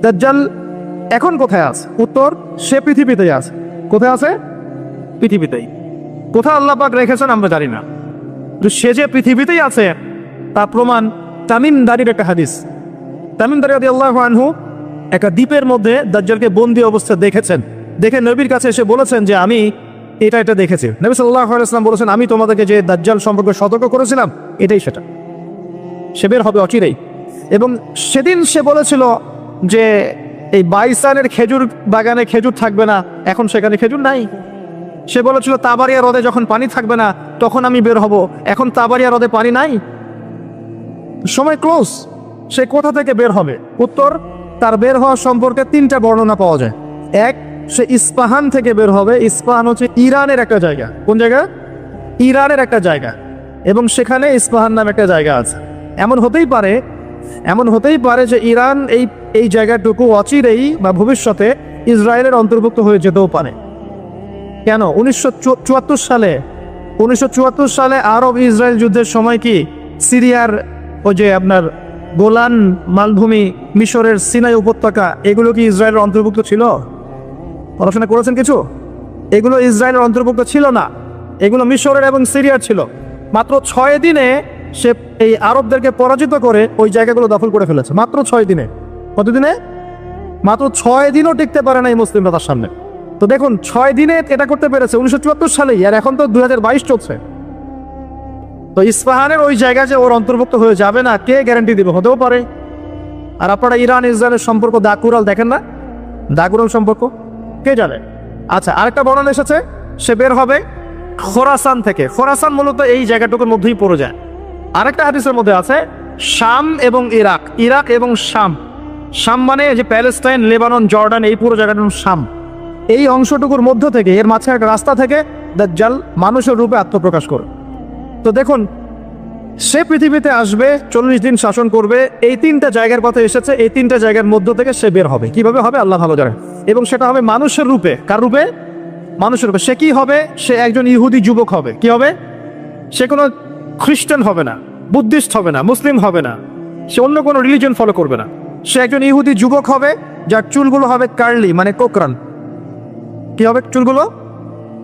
দাজ্জাল এখন কোথায় আছে? উত্তর, সে পৃথিবীতেই আছে। কোথায় আছে? পৃথিবীতেই। কোথায় আল্লাহ পাক রেখেছেন আমরা জানি না, তো সে যে পৃথিবীতেই আছে তার প্রমাণ তামিম দারির একটা হাদিস। তামিম দারি রাদিয়াল্লাহু আনহু একটা দ্বীপের মধ্যে দাজ্জালকে বন্দী অবস্থা দেখেছেন। দেখে নবীর কাছে এসে বলেছেন যে আমি এটা দেখেছি। নবী সাল্লাল্লাহু আলাইহি ওয়াসাল্লাম বলেছেন, আমি তোমাদেরকে যে দাজ্জাল সম্পর্কে সতর্ক করেছিলাম এটাই সেটা, সে বের হবে অচিরেই। এবং সেদিন সে বলেছিল যে এই বাইসানের খেজুর বাগানে খেজুর থাকবে না, এখন সেখানে খেজুর নাই। সে বলেছিল তাবারিয়া হ্রদে যখন পানি থাকবে না তখন আমি বের হব, এখন তাবারিয়া হ্রদে পানি নাই, সময় ক্লোজ। সে কোথা থেকে বের হবে? উত্তর, তার বের হওয়া সম্পর্কে তিনটা বর্ণনা পাওয়া যায়। এক, সে ইস্পাহান থেকে বের হবে। ইস্পাহান হচ্ছে ইরানের একটা জায়গা। কোন জায়গা? ইরানের একটা জায়গা, এবং সেখানে ইস্পাহান নামে একটা জায়গা আছে। এমন হতেই পারে যে ইরান এই জায়গাটুকু অচিরেই বা ভবিষ্যতে ইসরায়েলের অন্তর্ভুক্ত হয়ে যেতেও পারে। কেন? 1974 সালে আরব ইসরায়েল যুদ্ধের সময় কি সিরিয়ার ওই যে আপনার গোলান মালভূমি, মিশরের সিনাই উপত্যকা, এগুলো কি ইসরায়েলের অন্তর্ভুক্ত ছিল? পড়াশোনা করেছেন কিছু? এগুলো ইসরায়েলের অন্তর্ভুক্ত ছিল না, এগুলো মিশরের এবং সিরিয়ার ছিল। মাত্র 6 দিনে সে এই আরবদেরকে পরাজিত করে ওই জায়গাগুলো দখল করে ফেলেছে। মাত্র 6 দিনে। কতদিনে? মাত্র 6 দিনও টিকতে পারে না এই মুসলিমরা তার সামনে। তো দেখুন, 6 দিনে এটা করতে পেরেছে 1974 সালেই, আর এখন তো 2022 চলছে। তো ইস্পাহানের ওই জায়গা যে ওর অন্তর্ভুক্ত হয়ে যাবে না, কে গ্যারান্টি দিবে? হতেও পারে। আর আপনারা ইরান ইসরায়েলের সম্পর্ক দাকুরাল দেখেন না? দাকুরাল সম্পর্ক কে জানে? আচ্ছা, আরেকটা বর্ণনা এসেছে সে বের হবে খোরাসান থেকে। খোরাসান মূলত এই জায়গাটুকুর মধ্যেই পড়ে যায়। আরেকটা হাদিসের মধ্যে আছে শাম এবং ইরাক, ইরাক এবং শাম। শাম মানে যে প্যালেস্টাইন, লেবানন, জর্ডান, এই পুরো জায়গাটার শাম। এই অংশটুকুর মধ্য থেকে, এর মাঝখানে একটা রাস্তা থেকে দাজ্জাল মানুষের রূপে আত্মপ্রকাশ করে। তো দেখুন, সে পৃথিবীতে আসবে, 40 দিন শাসন করবে। এই 3টা জায়গার কথা এসেছে, এই 3টা জায়গার মধ্য থেকে সে বের হবে। কিভাবে হবে আল্লাহ ভালো জানেন। এবং সেটা হবে মানুষের রূপে। কার রূপে? মানুষের রূপে। সে কি হবে? সে একজন ইহুদি যুবক হবে। কি হবে? সে কোনো খ্রিস্টান হবে না, বুদ্ধিস্ট হবে না, মুসলিম হবে না, সে অন্য কোনো রিলিজন ফলো করবে না। সে একজন ইহুদি যুবক হবে, যার চুলগুলো হবে কার্লি, মানে কোকরান। কি হবে? চুলগুলো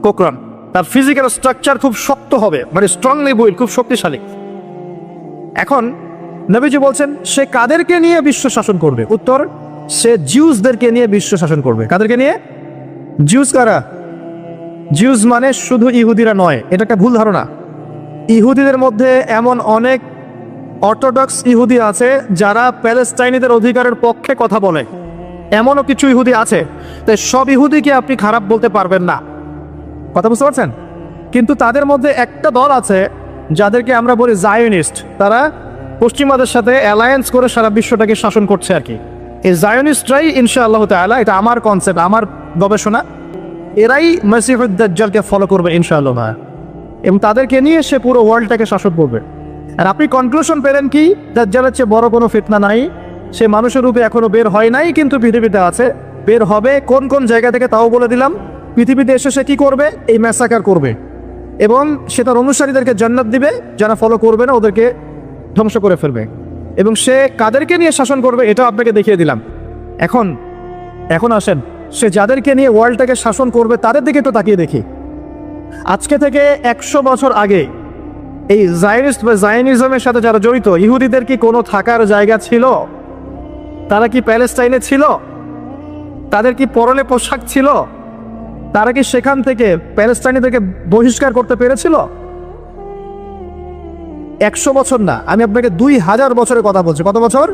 কোকরান। তার ফিজিক্যাল স্ট্রাকচার খুব শক্ত হবে, মানে স্ট্রংলি বিল্ড, খুব শক্তিশালী। এখন নবীজি বলছেন সে কাদেরকে নিয়ে বিশ্ব শাসন করবে? উত্তর, সে জিউসদেরকে নিয়ে বিশ্ব শাসন করবে। কাদেরকে নিয়ে? জিউস কারা? জিউস মানে শুধু ইহুদিরা নয়, এটা একটা ভুল ধারণা। ইহুদিদের মধ্যে এমন অনেক অর্থোডক্স ইহুদি আছে যারা প্যালেস্টাইনিদের অধিকারের পক্ষে কথা বলে, এমনও কিছু ইহুদি আছে। তাই সব ইহুদিকে আপনি খারাপ বলতে পারবেন না, কথা বুঝতে পারছেন? কিন্তু তাদের মধ্যে একটা দল আছে যাদেরকে আমরা বলি জায়োনিস্ট। তারা পশ্চিমাদের সাথে অ্যালায়েন্স করে সারা বিশ্বটাকে শাসন করছে আর কি। এই জায়োনিস্টরাই ইনশাআল্লাহ তাআলা, এটা আমার কনসেপ্ট, আমার গবেষণা, এরাই মসিহুদ দাজ্জালকে ফলো করবে ইনশাআল্লাহ, এবং তাদেরকে নিয়ে সে পুরো ওয়ার্ল্ডটাকে শাসন করবে। আর আপনি কনক্লুশন পেলেন কি? দাজ্জালের চেয়ে বড় কোনো ফিতনা নাই। সে মানুষের রূপে এখনো বের হয় নাই, কিন্তু পৃথিবীতে আছে, বের হবে। কোন কোন জায়গা থেকে তাও বলে দিলাম। পৃথিবীতে এসে সে কি করবে? এই ম্যাসাকার করবে, এবং সে তার অনুসারীদেরকে জান্নাত দিবে, যারা ফলো করবে না ওদেরকে ধ্বংস করে ফেলবে। এবং সে কাদেরকে নিয়ে শাসন করবে এটাও আপনাকে দেখিয়ে দিলাম। এখন আসেন, সে যাদেরকে নিয়ে ওয়ার্ল্ডটাকে শাসন করবে তাদের দিকে একটু তাকিয়ে দেখি। আজকে থেকে 100 বছর আগে এই জায়নিস্ট বা জায়নিজমের সাথে যারা জড়িত, ইহুদিদের কি কোনো থাকার জায়গা ছিল? তারা কি প্যালেস্টাইনে ছিল? তাদের কি পরনে পোশাক ছিল? তারা কি সেখান থেকে প্যালেস্টাইনিদেরকে বহিষ্কার করতে পেরেছিল? 100 বছর না, আমি আপনাকে 2000 বছরের কথা বলছি। কত বছর?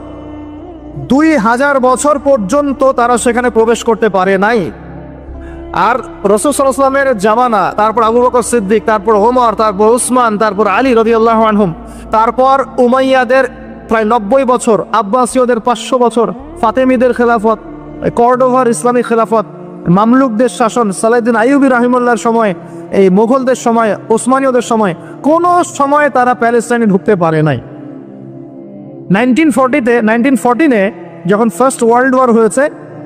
2000 বছর পর্যন্ত তারা সেখানে প্রবেশ করতে পারে নাই। আর রাসূল সাল্লাল্লাহু আলাইহি ওয়াসাল্লামের জামানা, তারপর আবু বকর সিদ্দিক, তারপর ওমর, তারপর উসমান, তারপর আলী রাদিয়াল্লাহু আনহুম, তারপর উমাইয়াদের প্রায় 90 বছর, আব্বাসীয়দের 500 বছর, ফাতেমিদের খেলাফত, কর্ডোভার ইসলামী খেলাফত, মামলুকদের শাসন, সালাউদ্দিন আইয়ুবী রাহিমাহুল্লাহর সময়, এই মুঘলদের সময়, ওসমানীয়দের সময়, কোনো সময় তারা প্যালেস্টাইনে ঢুকতে পারে নাই। 1914-এ যখন ফার্স্ট ওয়ার্ল্ড ওয়ার হয়েছে,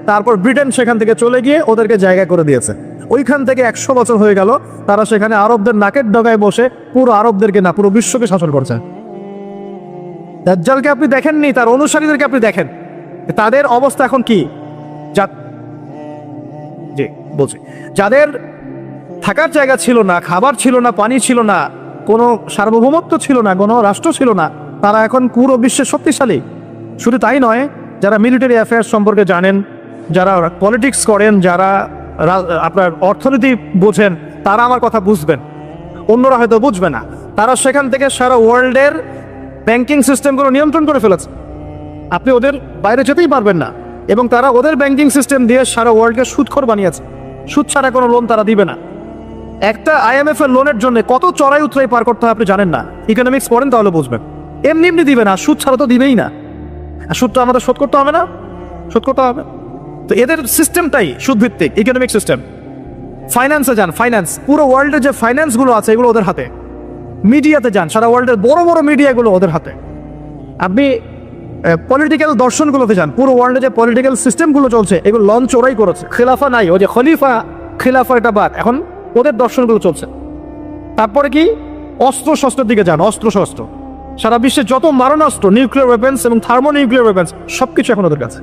তারপর ব্রিটেন সেখান থেকে চলে গিয়ে ওদেরকে জায়গা করে দিয়েছে। ওইখান থেকে 100 বছর হয়ে গেল তারা সেখানে আরবদের নাকের ডগায় বসে পুরো আরবদেরকে না, পুরো বিশ্বকে শাসন করছে। দাজ্জালকে আপনি দেখেননি, তার অনুসারীদেরকে আপনি দেখেন। তাদের অবস্থা এখন কি? জি বলছি, যাদের থাকার জায়গা ছিল না, খাবার ছিল না, পানি ছিল না, কোনো সার্বভৌমত্ব ছিল না, কোনো রাষ্ট্র ছিল না, তারা এখন পুরো বিশ্বে শক্তিশালী। শুধু তাই নয়, যারা মিলিটারি অ্যাফেয়ার্স সম্পর্কে জানেন, যারা পলিটিক্স করেন, যারা আপনার অর্থনীতি বোঝেন, তারা আমার কথা বুঝবেন, অন্যরা হয়তো বুঝবে না। তারা সেখান থেকে সারা ওয়ার্ল্ডের ব্যাংকিং সিস্টেমগুলো নিয়ন্ত্রণ করে ফেলেছে। আপনি ওদের বাইরে যেতেই পারবেন না। এবং তারা ওদের ব্যাংকিং সিস্টেম দিয়ে সারা ওয়ার্ল্ডকে সুদখোর বানিয়েছে। সুদ ছাড়া কোনো লোন তারা দিবে না। একটা IMF এর লোনের জন্য কত চড়াই উতরাই পার করতে হয় আপনি জানেন না? ইকোনমিক্স পড়েন তাহলে বুঝবেন। এমনি এমনি দিবে না, সুদ ছাড়া তো দিবেই না। আর সুদটা আমাদের শোধ করতে হবে না, শোধ করতে হবে। তো এদের সিস্টেমটাই সুদভিত্তিক ইকোনমিক সিস্টেম। ফাইন্যান্সে যান, ফাইন্যান্স, পুরো ওয়ার্ল্ডের যে ফাইন্যান্সগুলো আছে এগুলো ওদের হাতে। মিডিয়াতে যান, সারা ওয়ার্ল্ডের বড় বড় মিডিয়াগুলো ওদের হাতে। আপনি পলিটিক্যাল দর্শনগুলোতে যান, পুরো ওয়ার্ল্ডে যে পলিটিক্যাল সিস্টেমগুলো চলছে এগুলো লঞ্চ ওরাই করেছে। খেলাফা নাই, ওই যে খলিফা খিলাফা এটা বাদ, এখন ওদের দর্শনগুলো চলছে। তারপরে কি? অস্ত্র শস্ত্রের দিকে যান, অস্ত্র শস্ত্র, সারা বিশ্বের যত মারণাস্ত্র, নিউক্লিয়ার ওয়েপেন্স এবং থার্মো নিউক্লিয়ার ওয়েপেন্স সবকিছু এখন ওদের কাছে।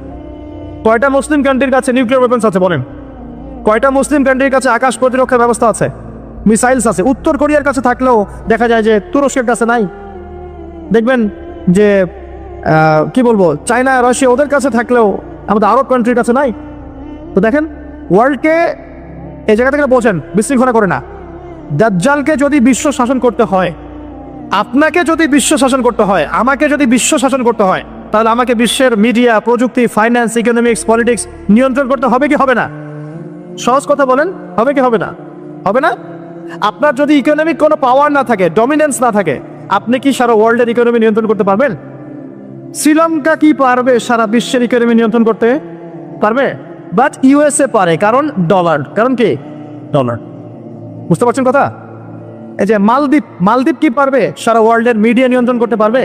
কয়টা মুসলিম কান্ট্রির কাছে নিউক্লিয়ার ওয়েপেন্স আছে বলেন? কয়টা মুসলিম কান্ট্রির কাছে আকাশ প্রতিরক্ষা ব্যবস্থা আছে, মিসাইলস আছে? উত্তর কোরিয়ার কাছে থাকলেও দেখা যায় যে তুরস্কের কাছে নাই। দেখবেন যে কি বলবো, চায়না, রাশিয়া ওদের কাছে থাকলেও আমাদের আরব কান্ট্রির কাছে নাই। তো দেখেন, ওয়ার্ল্ডকে এই জায়গা থেকে বোঝেন, বিশৃঙ্খলা করে না। দাজ্জালকে যদি বিশ্ব শাসন করতে হয়, আপনাকে যদি বিশ্ব শাসন করতে হয়, আমাকে যদি বিশ্ব শাসন করতে হয়, তাহলে আমাকে বিশ্বের মিডিয়া, প্রযুক্তি, ফাইন্যান্স, ইকোনমিক্স, পলিটিক্স নিয়ন্ত্রণ করতে হবে কি হবে না? সহজ কথা বলেন, হবে কি হবে না? হবে না? আপনার যদি ইকোনমিক কোনো পাওয়ার না থাকে, ডমিনেন্স না থাকে, আপনি কি সারা ওয়ার্ল্ডের ইকোনমি নিয়ন্ত্রণ করতে পারবেন? শ্রীলঙ্কা কি পারবে সারা বিশ্বের ইকোনমি নিয়ন্ত্রণ করতে? পারবে? বাট USA পারে, কারণ ডলার। কারণ কি? ডলার। বুঝতে পারছেন কথা? এই যে মালদ্বীপ কি পারবে সারা ওয়ার্ল্ডের মিডিয়া নিয়ন্ত্রণ করতে? পারবে?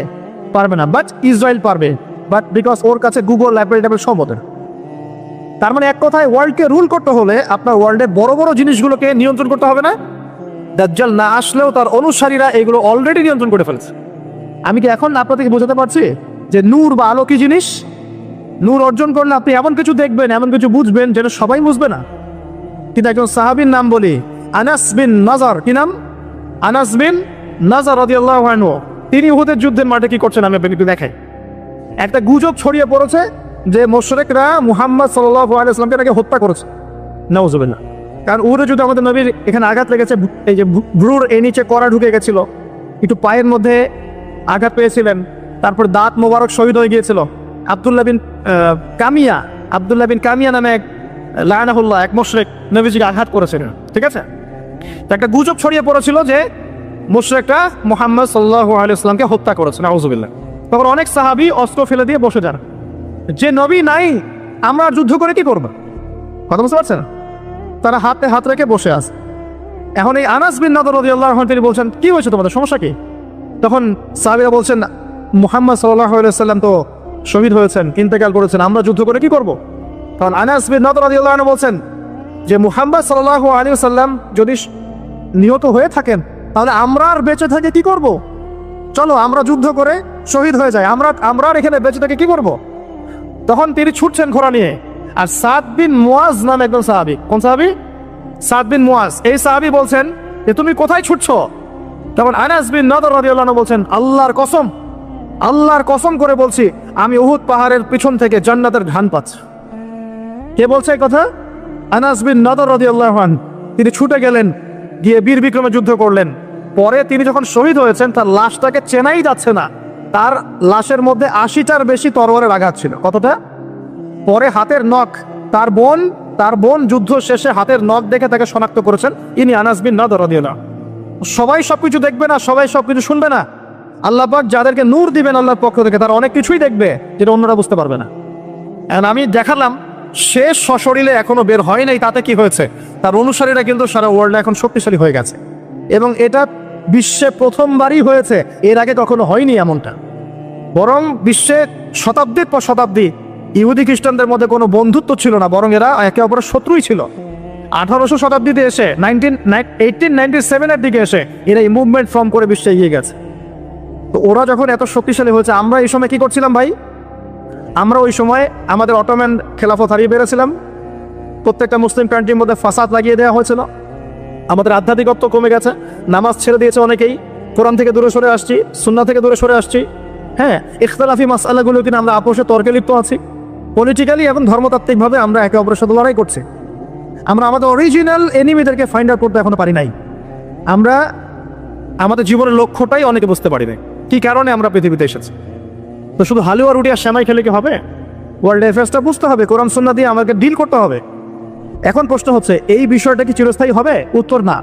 পারবে না। বাট ইসরায়েল পারবে, বাট বিকজ ওর কাছে গুগল, অ্যাপল সব ওদের। তার মানে এক কথায়, ওয়ার্ল্ডকে রুল করতে হলে আপনার ওয়ার্ল্ডের বড় বড় জিনিসগুলোকে নিয়ন্ত্রণ করতে হবে না? দাজ্জাল না আসলেও তার অনুসারীরা এগুলো অলরেডি নিয়ন্ত্রণ করে ফেলেছে। আমি কি এখন আপনাদেরকে বোঝাতে পারছি যে নূর বা আলো কি জিনিস? নূর অর্জন করলে আপনি এমন কিছু দেখবেন, এমন কিছু বুঝবেন যেটা সবাই বুঝবে না। কিন্তু একজন সাহাবীর নাম বলি, আনাস বিন নাজার। কি নাম? আনাস বিন নাজার রাদিয়াল্লাহু আনহু। তিনি উহুদের যুদ্ধের মাঠে কি করছেন আমি আপনাকে একটু দেখাই। একটা গুজব ছড়িয়ে পড়েছে যে মুশরিকরা মুহাম্মদ সাল্লাল্লাহু আলাইহি ওয়াসাল্লামকে নাকি হত্যা করেছে। নাউজুবিল্লাহ। কারণ উহুদের যুদ্ধে আমাদের নবীর এখানে আঘাত লেগেছে, এই যে ভ্রুর এই নিচে কড়া ঢুকে গেছিল, একটু পায়ের মধ্যে আঘাত পেয়েছিলেন, তারপর দাঁত মোবারক শহীদ হয়ে গিয়েছিল। আব্দুল্লাহ বিন কামিয়া নামে এক লায়নাহুল্লাহ, এক মুশরিক নবীজিকে আঘাত করেছিলেন। ঠিক আছে? তো একটা গুজব ছড়িয়ে পড়েছিল যে মুশরিকরা মুহাম্মদ সাল্লাল্লাহু আলাইহি ওয়াসাল্লামকে হত্যা করেছে। নাউজুবিল্লাহ। তখন অনেক সাহাবী অস্ত্র ফেলে দিয়ে বসে যান, যে নবী নাই, আমরা যুদ্ধ করে কি করব? কথা বুঝতে পারছেন? তারা হাতে হাত রেখে বসে আছে। এখন এই আনাস বিন নাদর রাদিয়াল্লাহু আনহু তিনি বলছেন, কি হয়েছে তোমাদের, সমস্যা কি? তখন সাহাবীরা বলছেন, মুহাম্মদ সাল্লাল্লাহু আলাইহি ওয়াসাল্লাম তো শহীদ হয়েছেন, ইন্তেকাল করেছেন, আমরা যুদ্ধ করে কি করব? তখন আনাস বিন নাদর রাদিয়াল্লাহু আনহু বলছেন যে মুহাম্মদ সাল্লাল্লাহু আলাইহি ওয়াসাল্লাম যদি নিহত হয়ে থাকেন, তাহলে আমরা আর বেঁচে থেকে কি করব? চলো আমরা যুদ্ধ করে শহীদ হয়ে যাই, আমরা আর এখানে বেঁচে থেকে কি করব? তখন তিনি ছুটছেন ঘোড়া নিয়ে। আর সাদ বিন মুয়াজ নামে একজন সাহাবী। কোন সাহাবী? সাদ বিন মুয়াজ। এই সাহাবী বলছেন যে তুমি কোথায় ছুটছো? তখন আনাস বিন নাদর রাদিয়াল্লাহু আনহু বলছেন, আল্লাহর কসম করে বলছি, আমি উহুদ পাহাড়ের পিছন থেকে জান্নাতের ঘ্রাণ পাচ্ছি। কে বলছে এই কথা? আনাস বিন নাদর রাদিয়াল্লাহু আনহু। তিনি ছুটে গেলেন, গিয়ে বীর বিক্রমে যুদ্ধ করলেন। পরে তিনি যখন শহীদ হয়েছেন, তার লাশটাকে চেনাই যাচ্ছে না। তার লাশের মধ্যে 80টার বেশি তরবারের আঘাত ছিল। কতটা? পরে হাতের নখ, তার বোন যুদ্ধ শেষে হাতের নখ দেখে তাকে শনাক্ত করেছেন, ইনি আনাস বিন নাদর রাদিয়াল্লাহু আনহু। সবাই সবকিছু দেখবে না, সবাই সবকিছু শুনবে না। আল্লাহ পাক যাদেরকে নূর দিবেন আল্লাহর পক্ষ থেকে, তারা অনেক কিছুই দেখবে যেটা অন্যরা বুঝতে পারবে না। এখন আমি দেখালাম, সে সশরীরে এখনো বের হয় নাই, তাতে কি হয়েছে? তার অনুসারীরা কিন্তু সারা ওয়ার্ল্ডে এখন শক্তিশালী হয়ে গেছে, এবং এটা বিশ্বে প্রথমবারই হয়েছে। এর আগে কখনো হয়নি এমনটা। বরং বিশ্বে শতাব্দীর পর শতাব্দী ইহুদি খ্রিস্টানদের মধ্যে কোনো বন্ধুত্ব ছিল না, বরং এরা একে অপরের শত্রুই ছিল। 1800 শতাব্দীতে এসে 1897-এর দিকে এসে এরা এই মুভমেন্ট ফর্ম করে বিশ্বে এগিয়ে গেছে। তো ওরা যখন এত শক্তিশালী হয়েছে, আমরা এই সময় কি করছিলাম ভাই? আমরা ওই সময় আমাদের অটোম্যান খেলাফত হারিয়ে বেড়েছিলাম, প্রত্যেকটা মুসলিম কান্ট্রির মধ্যে ফাসাদ লাগিয়ে দেওয়া হয়েছিল, আমাদের আধ্যাত্মিকত্ব কমে গেছে, নামাজ ছেড়ে দিয়েছে অনেকেই, কোরআন থেকে দূরে সরে আসছি, সুন্নাহ থেকে দূরে সরে আসছি। হ্যাঁ, ইখতিলাফি মাসআলাগুলো কিনা আমরা আপোষে তর্কে লিপ্ত আছি, পলিটিক্যালি এবং ধর্মতাত্ত্বিকভাবে আমরা একে অপরের সাথে লড়াই করছি। আমরা আমাদের অরিজিনাল এনিমিদেরকে ফাইন্ড আউট করতে এখনো পারি নাই। আমরা আমাদের জীবনের লক্ষ্যটাই অনেকে বুঝতে পারি নাই, কি কারণে আমরা পৃথিবীতে এসেছি। তো শুধু হালুয়া রুটি আর শ্যামাই খেলে কি হবে? ওয়ার্ল্ড অ্যাফেয়ার্সটা বুঝতে হবে, কোরআন সুন্নাহ দিয়ে আমাকে ডিল করতে হবে। এখন প্রশ্ন হচ্ছে, এই বিষয়টা কি চিরস্থায়ী হবে? উত্তর না।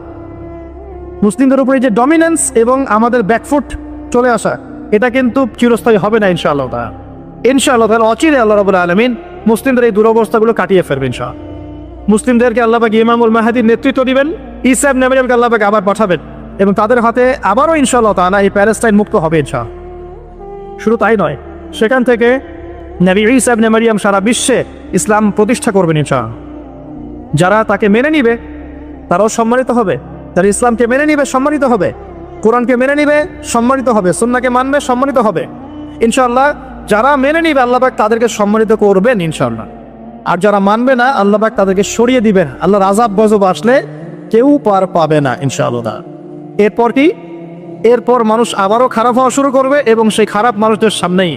মুসলিমদের উপরে যে ডমিনেন্স এবং আমাদের ব্যাকফুট চলে আসা, এটা কিন্তু চিরস্থায়ী হবে না ইনশাআল্লাহ তাআলা। ইনশাআল্লাহ তাআলা অচিরে আল্লাহ রাব্বুল আলামিন মুসলিমদের এই দুরবস্থাগুলো কাটিয়ে ফেলবেন ইনশাআল্লাহ। মুসলিমদেরকে আল্লাহ পাক ইমামুল মাহদীর নেতৃত্ব দিবেন, ঈসা ইবনে মারইয়ামকে আল্লাহ পাক আবার পাঠাবেন এবং তাদের হাতে আবারও ইনশাআল্লাহ তাআলা এই প্যালেস্টাইন মুক্ত হবে ইনশাআল্লাহ। শুধু তাই নয়, সেখান থেকে নবী ঈসা ইবনে মারইয়াম সারা বিশ্বে ইসলাম প্রতিষ্ঠা করবেন ইনশাআল্লাহ। যারা তাকে মেনে নিবে তারাও সম্মানিত হবে, যারা ইসলামকে মেনে নিবে সম্মানিত হবে, কোরআনকে মেনে নিবে সম্মানিত হবে, সুন্নাহকে মানবে সম্মানিত হবে ইনশাআল্লাহ। যারা মেনে নিবে আল্লাহ পাক তাদেরকে সম্মানিত করবেন ইনশাআল্লাহ, আর যারা মানবে না আল্লাহ পাক তাদেরকে সরিয়ে দিবেন। আল্লাহর আযাব গজব আসলে কেউ পার পাবে না ইনশাআল্লাহ। এরপর কি? এরপর মানুষ আবারও খারাপ হওয়া শুরু করবে এবং সেই খারাপ মানুষদের সামনেই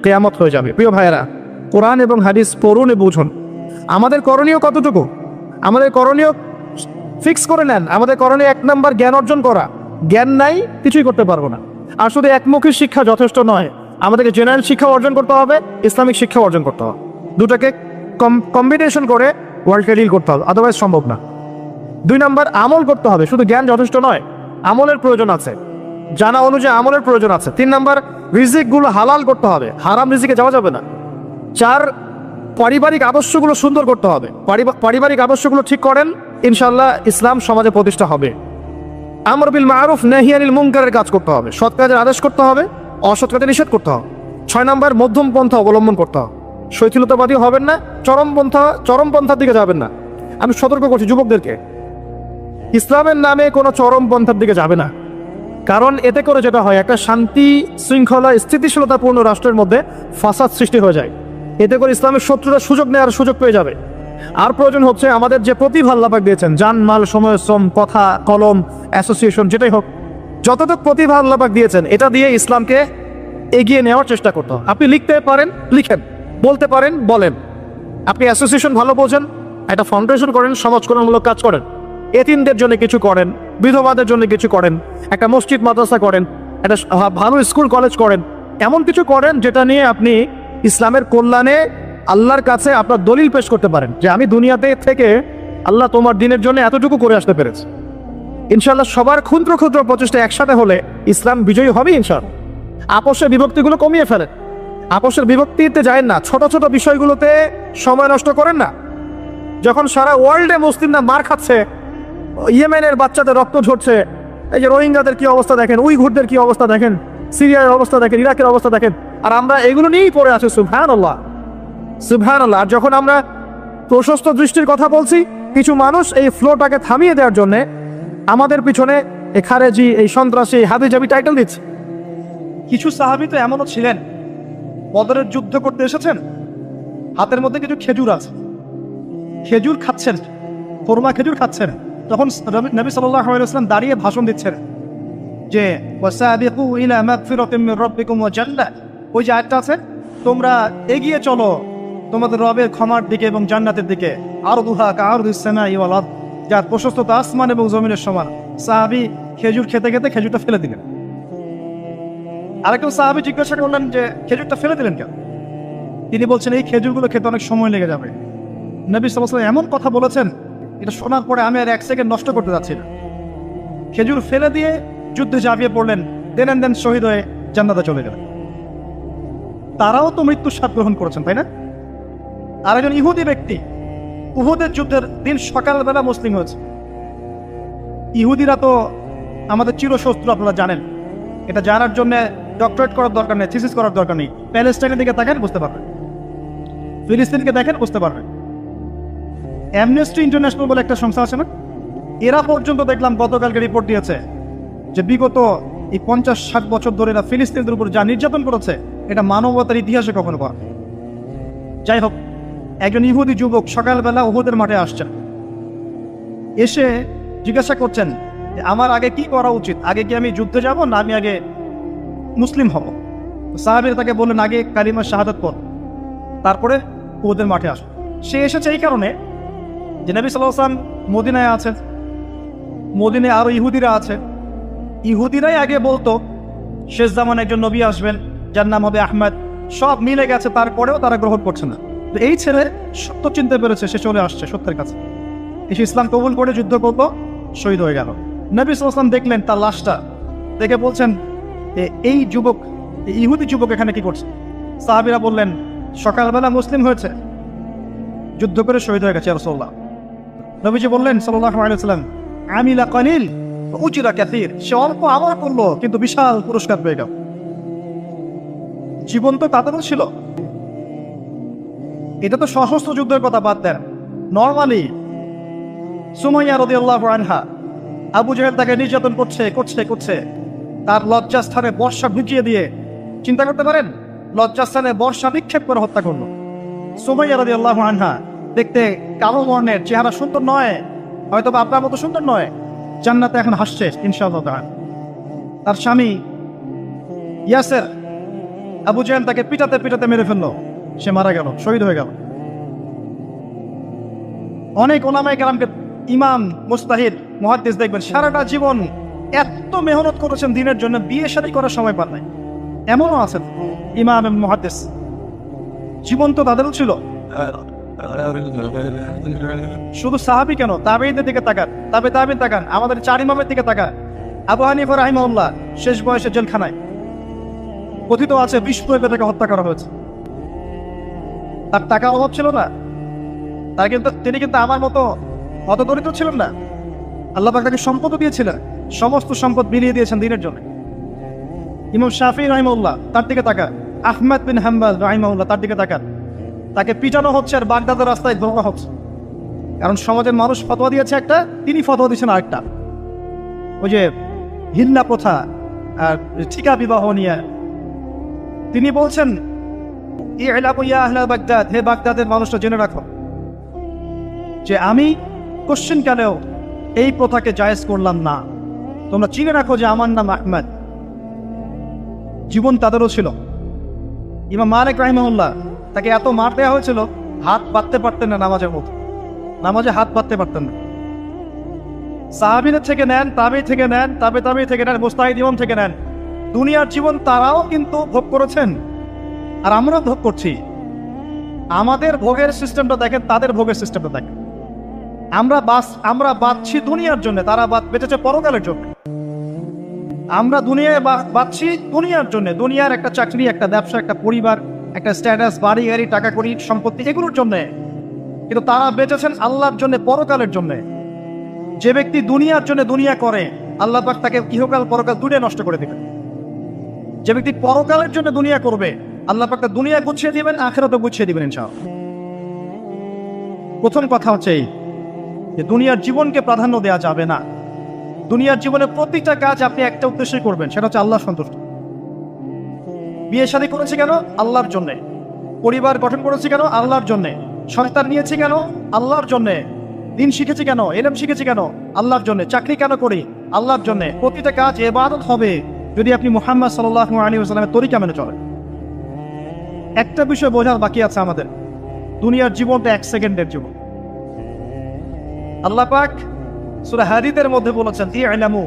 কিয়ামত হয়ে যাবে। প্রিয় ভাইয়েরা, কোরআন এবং হাদিস পড়ুন এবং বুঝুন। আমাদের করণীয় কতটুকু? আমাদের করণীয় ফিক্স করে নেন। আমাদের করণীয় 1 নম্বর জ্ঞান অর্জন করা। জ্ঞান নাই, কিছুই করতে পারবো না। আর শুধু একমুখী শিক্ষা যথেষ্ট নয়, আমাদেরকে জেনারেল শিক্ষা অর্জন করতে হবে, ইসলামিক শিক্ষা অর্জন করতে হবে। দুটাকে কম্বিনেশন করে ওয়ার্ল্ডকে ডিল করতে হবে, আদারওয়াইজ সম্ভব না। 2 নম্বর আমল করতে হবে, শুধু জ্ঞান যথেষ্ট নয়, আমলের প্রয়োজন আছে, জানা অনুযায়ী আমলের প্রয়োজন আছে। 3 নম্বর রিজিকগুলো হালাল করতে হবে, হারাম রিজিকে যাওয়া যাবে না। 4 পারিবারিক আদর্শগুলো সুন্দর করতে হবে, পারিবারিক আদর্শগুলো ঠিক করেন, ইনশাআল্লাহ ইসলাম সমাজে প্রতিষ্ঠা হবে। আমর বিল মারুফ নাহি আনিল মুনকারের কাজ করতে হবে, সৎ কাজের আদেশ করতে হবে, অসৎ কাজে নিষেধ করতে হবে। 6 নম্বর মধ্যম পন্থা অবলম্বন করতে হবে, শৈথিলতাবাদী হবেন না, চরমপন্থার দিকে যাবেন না। আমি সতর্ক করছি যুবকদেরকে, ইসলামের নামে কোনো চরমপন্থার দিকে যাবে না। কারণ এতে করে যেটা হয়, একটা শান্তি শৃঙ্খলা স্থিতিশীলতাপূর্ণ রাষ্ট্রের মধ্যে ফাসাদ সৃষ্টি হয়ে যায়। এতে করে ইসলামের শত্রুরা সুযোগ নেওয়ার সুযোগ পেয়ে যাবে। আর প্রয়োজন হচ্ছে আমাদের যে প্রতিভা আল্লাহ পাক দিয়েছেন, জান মাল সময় শ্রম কথা কলম অ্যাসোসিয়েশন যেটাই হোক, যতটুকু প্রতিভা আল্লাহ পাক দিয়েছেন এটা দিয়ে ইসলামকে এগিয়ে নেওয়ার চেষ্টা করতে হবে। আপনি লিখতে পারেন লিখেন, বলতে পারেন বলেন, আপনি অ্যাসোসিয়েশন ভালো বোঝেন, একটা ফাউন্ডেশন করেন, সমাজ কল্যাণমূলক কাজ করেন, এতিমদের জন্য কিছু করেন, বিধবাদের জন্য কিছু করেন, একটা মসজিদ মাদ্রাসা করেন, একটা ভালো স্কুল কলেজ করেন, এমন কিছু করেন যেটা নিয়ে আপনি ইসলামের কল্যাণে আল্লাহর কাছে আপনার দলিল পেশ করতে পারেন যে আমি দুনিয়াতে থেকে আল্লাহ তোমার দিনের জন্য এতটুকু করে আসতে পেরেছি। ইনশাআল্লাহ সবার ক্ষুদ্র ক্ষুদ্র প্রচেষ্টা একসাথে হলে ইসলাম বিজয়ী হবে ইনশাআল্লাহ। আপোষের বিভক্তিগুলো কমিয়ে ফেলেন, আপোষের বিভক্তিতে যায় না, ছোট ছোট বিষয়গুলোতে সময় নষ্ট করেন না। যখন সারা ওয়ার্ল্ডে মুসলিমরা মার খাচ্ছে, ইয়েমেনের বাচ্চাদের রক্ত ঝরছে, এই যে রোহিঙ্গাদের কি অবস্থা দেখেন, উইঘুরদের কি অবস্থা দেখেন, সিরিয়ার অবস্থা দেখেন, ইরাকের অবস্থা দেখেন, আর আমরা এগুলো নিয়েই পড়ে আছি। সুবহানাল্লাহ সুবহানাল্লাহ। আর যখন আমরা প্রশস্ত দৃষ্টির কথা বলছি, কিছু মানুষ এই ফ্লোটাকে থামিয়ে দেওয়ার জন্য আমাদের পিছনে এই খারেজি, এই সন্ত্রাসী, হাবিজাবি টাইটেল দিচ্ছে। কিছু সাহাবী তো এমনও ছিলেন, বদরের যুদ্ধ করতে এসেছেন, হাতের মধ্যে কিছু খেজুর আছে, খেজুর খাচ্ছেন, ফরমা খেজুর খাচ্ছেন। তখন নবী সাল্লাল্লাহু আলাইহি ওয়াসাল্লাম দাঁড়িয়ে ভাষণ দিচ্ছেন যে ওয়াসাবিকু ইলা মাগফিরাতিম মির রাব্বিকুম ওয়া জান্নাহ, ওই যে আয়াতটা আছে, তোমরা এগিয়ে চলো তোমাদের রবের ক্ষমার দিকে এবং জান্নাতের দিকে, আরদুহা কাআরদিস সামাই ওয়াল আরদ, যার প্রশস্ততা আসমান এবং জমিনের সমান। সাহাবী খেজুর খেতে খেতে খেজুরটা ফেলে দিলেন। আরেকজন সাহাবী জিজ্ঞাসা করলেন যে খেজুরটা ফেলে দিলেন কেন? তিনি বলছেন এই খেজুরগুলো খেতে অনেক সময় লেগে যাবে। নবী সাল্লাল্লাহু আলাইহি ওয়াসাল্লাম এমন কথা বলেছেন, এটা শোনার পরে আমি আর 1 সেকেন্ড নষ্ট করতে যাচ্ছি না। খেজুর ফেলে দিয়ে যুদ্ধে ঝাঁপিয়ে পড়লেন, দেন শহীদ হয়ে জান্নাতে চলে গেলেন। তারাও তো মৃত্যুর স্বাদ গ্রহণ করেছেন, তাই না? আরেকজন ইহুদি ব্যক্তি উহুদের যুদ্ধের দিন সকালবেলা মুসলিম হয়েছে। ইহুদিরা তো আমাদের চিরশত্রু, আপনারা জানেন। এটা জানার জন্য ডক্টরেট করার দরকার নেই, থিসিস করার দরকার নেই। প্যালেস্টাইনের দিকে দেখেন বুঝতে পারবেন, ফিলিস্তিনকে দেখেন বুঝতে পারবেন। অ্যামনেস্টি ইন্টারন্যাশনাল বলে একটা সংস্থা আছে না, এরা পর্যন্ত দেখলাম গতকালকে রিপোর্ট দিয়েছে যে বিগত এই 50-60 বছর ধরে এরা ফিলিস্তিনদের উপর যা নির্যাতন করেছে, এটা মানবতার ইতিহাসে কখনো পাওয়া। যাই হোক, একজন ইহুদি যুবক সকালবেলা উহুদের মাঠে আসছেন, এসে জিজ্ঞাসা করছেন যে আমার আগে কি করা উচিত, আগে কি আমি যুদ্ধে যাব না আমি আগে মুসলিম হব? সাহাবীরা তাকে বললেন আগে কালিমা শাহাদাত পড়, তারপরে উহুদের মাঠে আস। সে এসেছে এই কারণে যে নবী সাল্লাল্লাহু আলাইহি ওয়াসাল্লাম মদিনায় আছেন, মদিনায় আরো ইহুদিরা আছে, ইহুদিরাই আগে বলতো শেষ জামানে একজন নবী আসবেন যার নাম হবে আহমদ, সব মিলে গেছে, তারপরেও তারা গ্রহণ করছে না। তো এই ছেলে সত্য চিনতে পেরেছে, সে চলে আসছে সত্যের কাছে, এসে ইসলাম কবুল করে যুদ্ধ করলো, শহীদ হয়ে গেল। নবী সাল্লাল্লাহু আলাইহি ওয়াসাল্লাম দেখলেন তার লাশটা, দেখে বলছেন এই যুবক, এই ইহুদি যুবক এখানে কি করছে? সাহাবীরা বললেন সকালবেলা মুসলিম হয়েছে, যুদ্ধ করে শহীদ হয়ে গেছে ইয়া রাসূলুল্লাহ। নবীজি বললেন সাল্লাল্লাহু আলাইহি ওয়াসাল্লাম আমিলা কালিল উজরা কাসীর, সে অল্প আমল করলো কিন্তু বিশাল পুরস্কার পেয়ে গেল। জীবন তো তাদেরও ছিল। এটা তো সশস্ত্র যুদ্ধের কথা বাদ দেন, নরমালি সুমাইয়া রাদিয়াল্লাহু আনহা, আবু জাহেল তাকে নির্যাতন করছে করছে করছে, তার লজ্জাস্থানে বর্ষা ঢুকিয়ে দিয়ে, চিন্তা করতে পারেন, লজ্জাস্থানে বর্ষা নিক্ষেপ করে হত্যা করলো। সুমাইয়া রাদিয়াল্লাহু আনহা দেখতে কালো বর্ণের, চেহারা সুন্দর নয়, হয়তো বা আপনার মতো সুন্দর নয়, জান্নাতে এখন হাসছে ইনশাআল্লাহ তাআলা। তার স্বামী ইয়াসের, আবু জাহেল তাকে পিটাতে পিটাতে মেরে ফেললো, সে মারা গেল, শহীদ হয়ে গেল। অনেক ওলামায়ে কেরামকে, ইমাম মুজতাহিদ মুহাদ্দিস দেখবেন সারাটা জীবন এত মেহনত করেছেন দিনের জন্য, বিয়ে শাদী করার সময় পান নাই, এমনও আছেন ইমাম এবং মুহাদ্দিস। জীবন তো তাদেরও ছিল। শুধু সাহাবী কেন, তাবেঈদের দিকে তাকান, তাবেঈন তাকান, আমাদের চার ইমামের দিকে তাকান। আবু হানিফা রাহিমাহুল্লাহ শেষ বয়সে জেলখানায়, কথিত আছে বিষ প্রয়োগে তাকে হত্যা করা হয়েছে। তার টাকা অভাব ছিল না, তিনি কিন্তু আমার মতো অত দরিদ্র ছিলেন না। আল্লাহ পাক তাকে সম্পদও দিয়েছিলেন, সমস্ত সম্পদ বিলিয়ে দিয়েছেন দিনের জন্য। ইমাম শাফিঈ রাহিমাহুল্লাহ, তার দিকে তাকান। আহমদ বিন হাম্বল রাহিমাহুল্লাহ, তার দিকে তাকান। তাকে পিটানো হচ্ছে আর বাগদাদের রাস্তায় ধর্মা হচ্ছে, কারণ সমাজের মানুষ ফতোয়া দিয়েছে একটা, তিনি ফতোয়া দিয়েছেন আরেকটা। ওই যে হিন্না প্রথা আর ঠিকা বিবাহ নিয়ে তিনি বলছেন ই'লামু ইয়া আহলা বাগদাদ, হে বাগদাদের মানুষরা জেনে রাখো যে আমি কোশ্চেন কালেও এই প্রথাকে জায়েজ করলাম না, তোমরা চিনে রাখো যে আমার নাম আহমদ। জীবন তাদেরও ছিল। ইমাম মালিক রাহিমাহুল্লাহ, তাকে এত মার দেওয়া হয়েছিল, হাত বাঁধতে পারতেন না নামাজের মতো, নামাজে হাত বাঁধতে পারতেন না। সাহাবীদের থেকে নেন, তাবেঈ থেকে নেন, তাবেঈ থেকে নেন, মুজতাহিদ ইমাম থেকে নেন, দুনিয়ার জীবন তারাও কিন্তু ভোগ করেছেন আর আমরাও ভোগ করছি। আমাদের ভোগের সিস্টেমটা দেখেন, তাদের ভোগের সিস্টেমটা দেখেন। আমরা বাঁচছি দুনিয়ার জন্য, তারা বেঁচেছে পরকালের জন্য। আমরা দুনিয়ায় বাঁচছি দুনিয়ার জন্য, দুনিয়ার একটা চাকরি, একটা ব্যবসা, একটা পরিবার, একটা স্ট্যাটাস, বাড়ি গাড়ি, টাকা কড়ি, সম্পত্তি, এগুলোর জন্য। কিন্তু তারা বেঁচেছেন আল্লাহর জন্য, পরকালের জন্য। যে ব্যক্তি দুনিয়ার জন্য দুনিয়া করে, আল্লাহ পাক তাকে ইহকাল পরকাল দুনিয়া নষ্ট করে দিবেন। যে ব্যক্তি পরকালের জন্য দুনিয়া করবে, আল্লাহ পাক তার দুনিয়া গুছিয়ে দিবেন, আখিরাতও গুছিয়ে দিবেন ইনশাআল্লাহ। প্রথম কথা হচ্ছে এই যে দুনিয়ার জীবনকে প্রাধান্য দেওয়া যাবে না। দুনিয়ার জীবনে প্রত্যেকটা কাজ আপনি একটা উদ্দেশ্যে করবেন, সেটা হচ্ছে আল্লাহ সন্তুষ্ট। বিয়ে শাদী করেছি কেন? আল্লাহর জন্যে। পরিবার গঠন করেছি কেন? আল্লাহর জন্যে। সন্তান নিয়েছি কেন? আল্লাহর জন্যে। দিন শিখেছি কেন? ইলম শিখেছি কেন? আল্লাহর জন্যে। চাকরি কেন করি? আল্লাহর জন্যে। প্রতিটা কাজ ইবাদত হবে যদি আপনি মুহাম্মদ সাল্লাল্লাহু আলাইহি ওয়াসাল্লামের তরিকা মেনে চলেন। একটা বিষয় বোঝার বাকি আছে আমাদের, দুনিয়ার জীবনটা 1 সেকেন্ডের জীবন। আল্লাহ পাক সূরা হাদীদের মধ্যে বলেছেন ই'লামু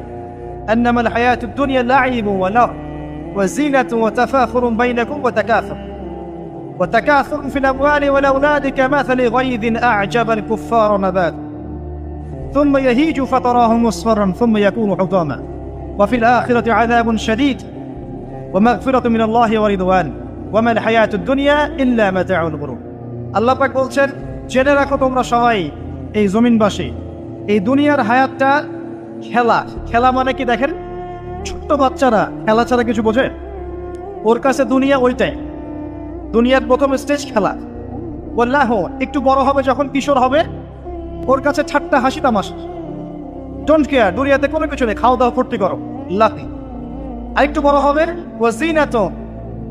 আন্নামাল হায়াতুদ দুনিয়া লা'iবun ওয়া লাহব ওয়া জিনাতুন ওয়া তাফাখুরুন বাইনাকুম ওয়া তাকাসুরun ফিল আমওয়ালি ওয়াল আওলাদি কামাসালি গায়যিন আ'জাবাল কুফফারা নাবাত ثم يهيج فتراه مصفرا ثم يكون حطاما وفي الآخرة عذاب شديد ومغفرة من الله ورضوان وما الحياة الدنيا إلا متاع الغرور। আল্লাহ পাক বলছেন জেনে রাখো তোমরা সবাই, এই জমিনবাসী, এই দুনিয়ার হায়াতটা খেলা। খেলা মানে কি দেখেন, ছোট্ট বাচ্চারা খেলা ছাড়া কিছু বোঝে? ওর কাছে দুনিয়া ওইটাই। দুনিয়ার প্রথম স্টেজ খেলা। বললাহ একটু বড় হবে, যখন কিশোর হবে, ওর কাছে ঠাট্টা হাসি তামাশা, ডোন্ট কেয়ার, দুনিয়াতে কোনো কিছু নেই, খাওয়া দাওয়া ফুর্তি করো, লাতি। আর একটু বড় হবে ওয়াজিনাতুন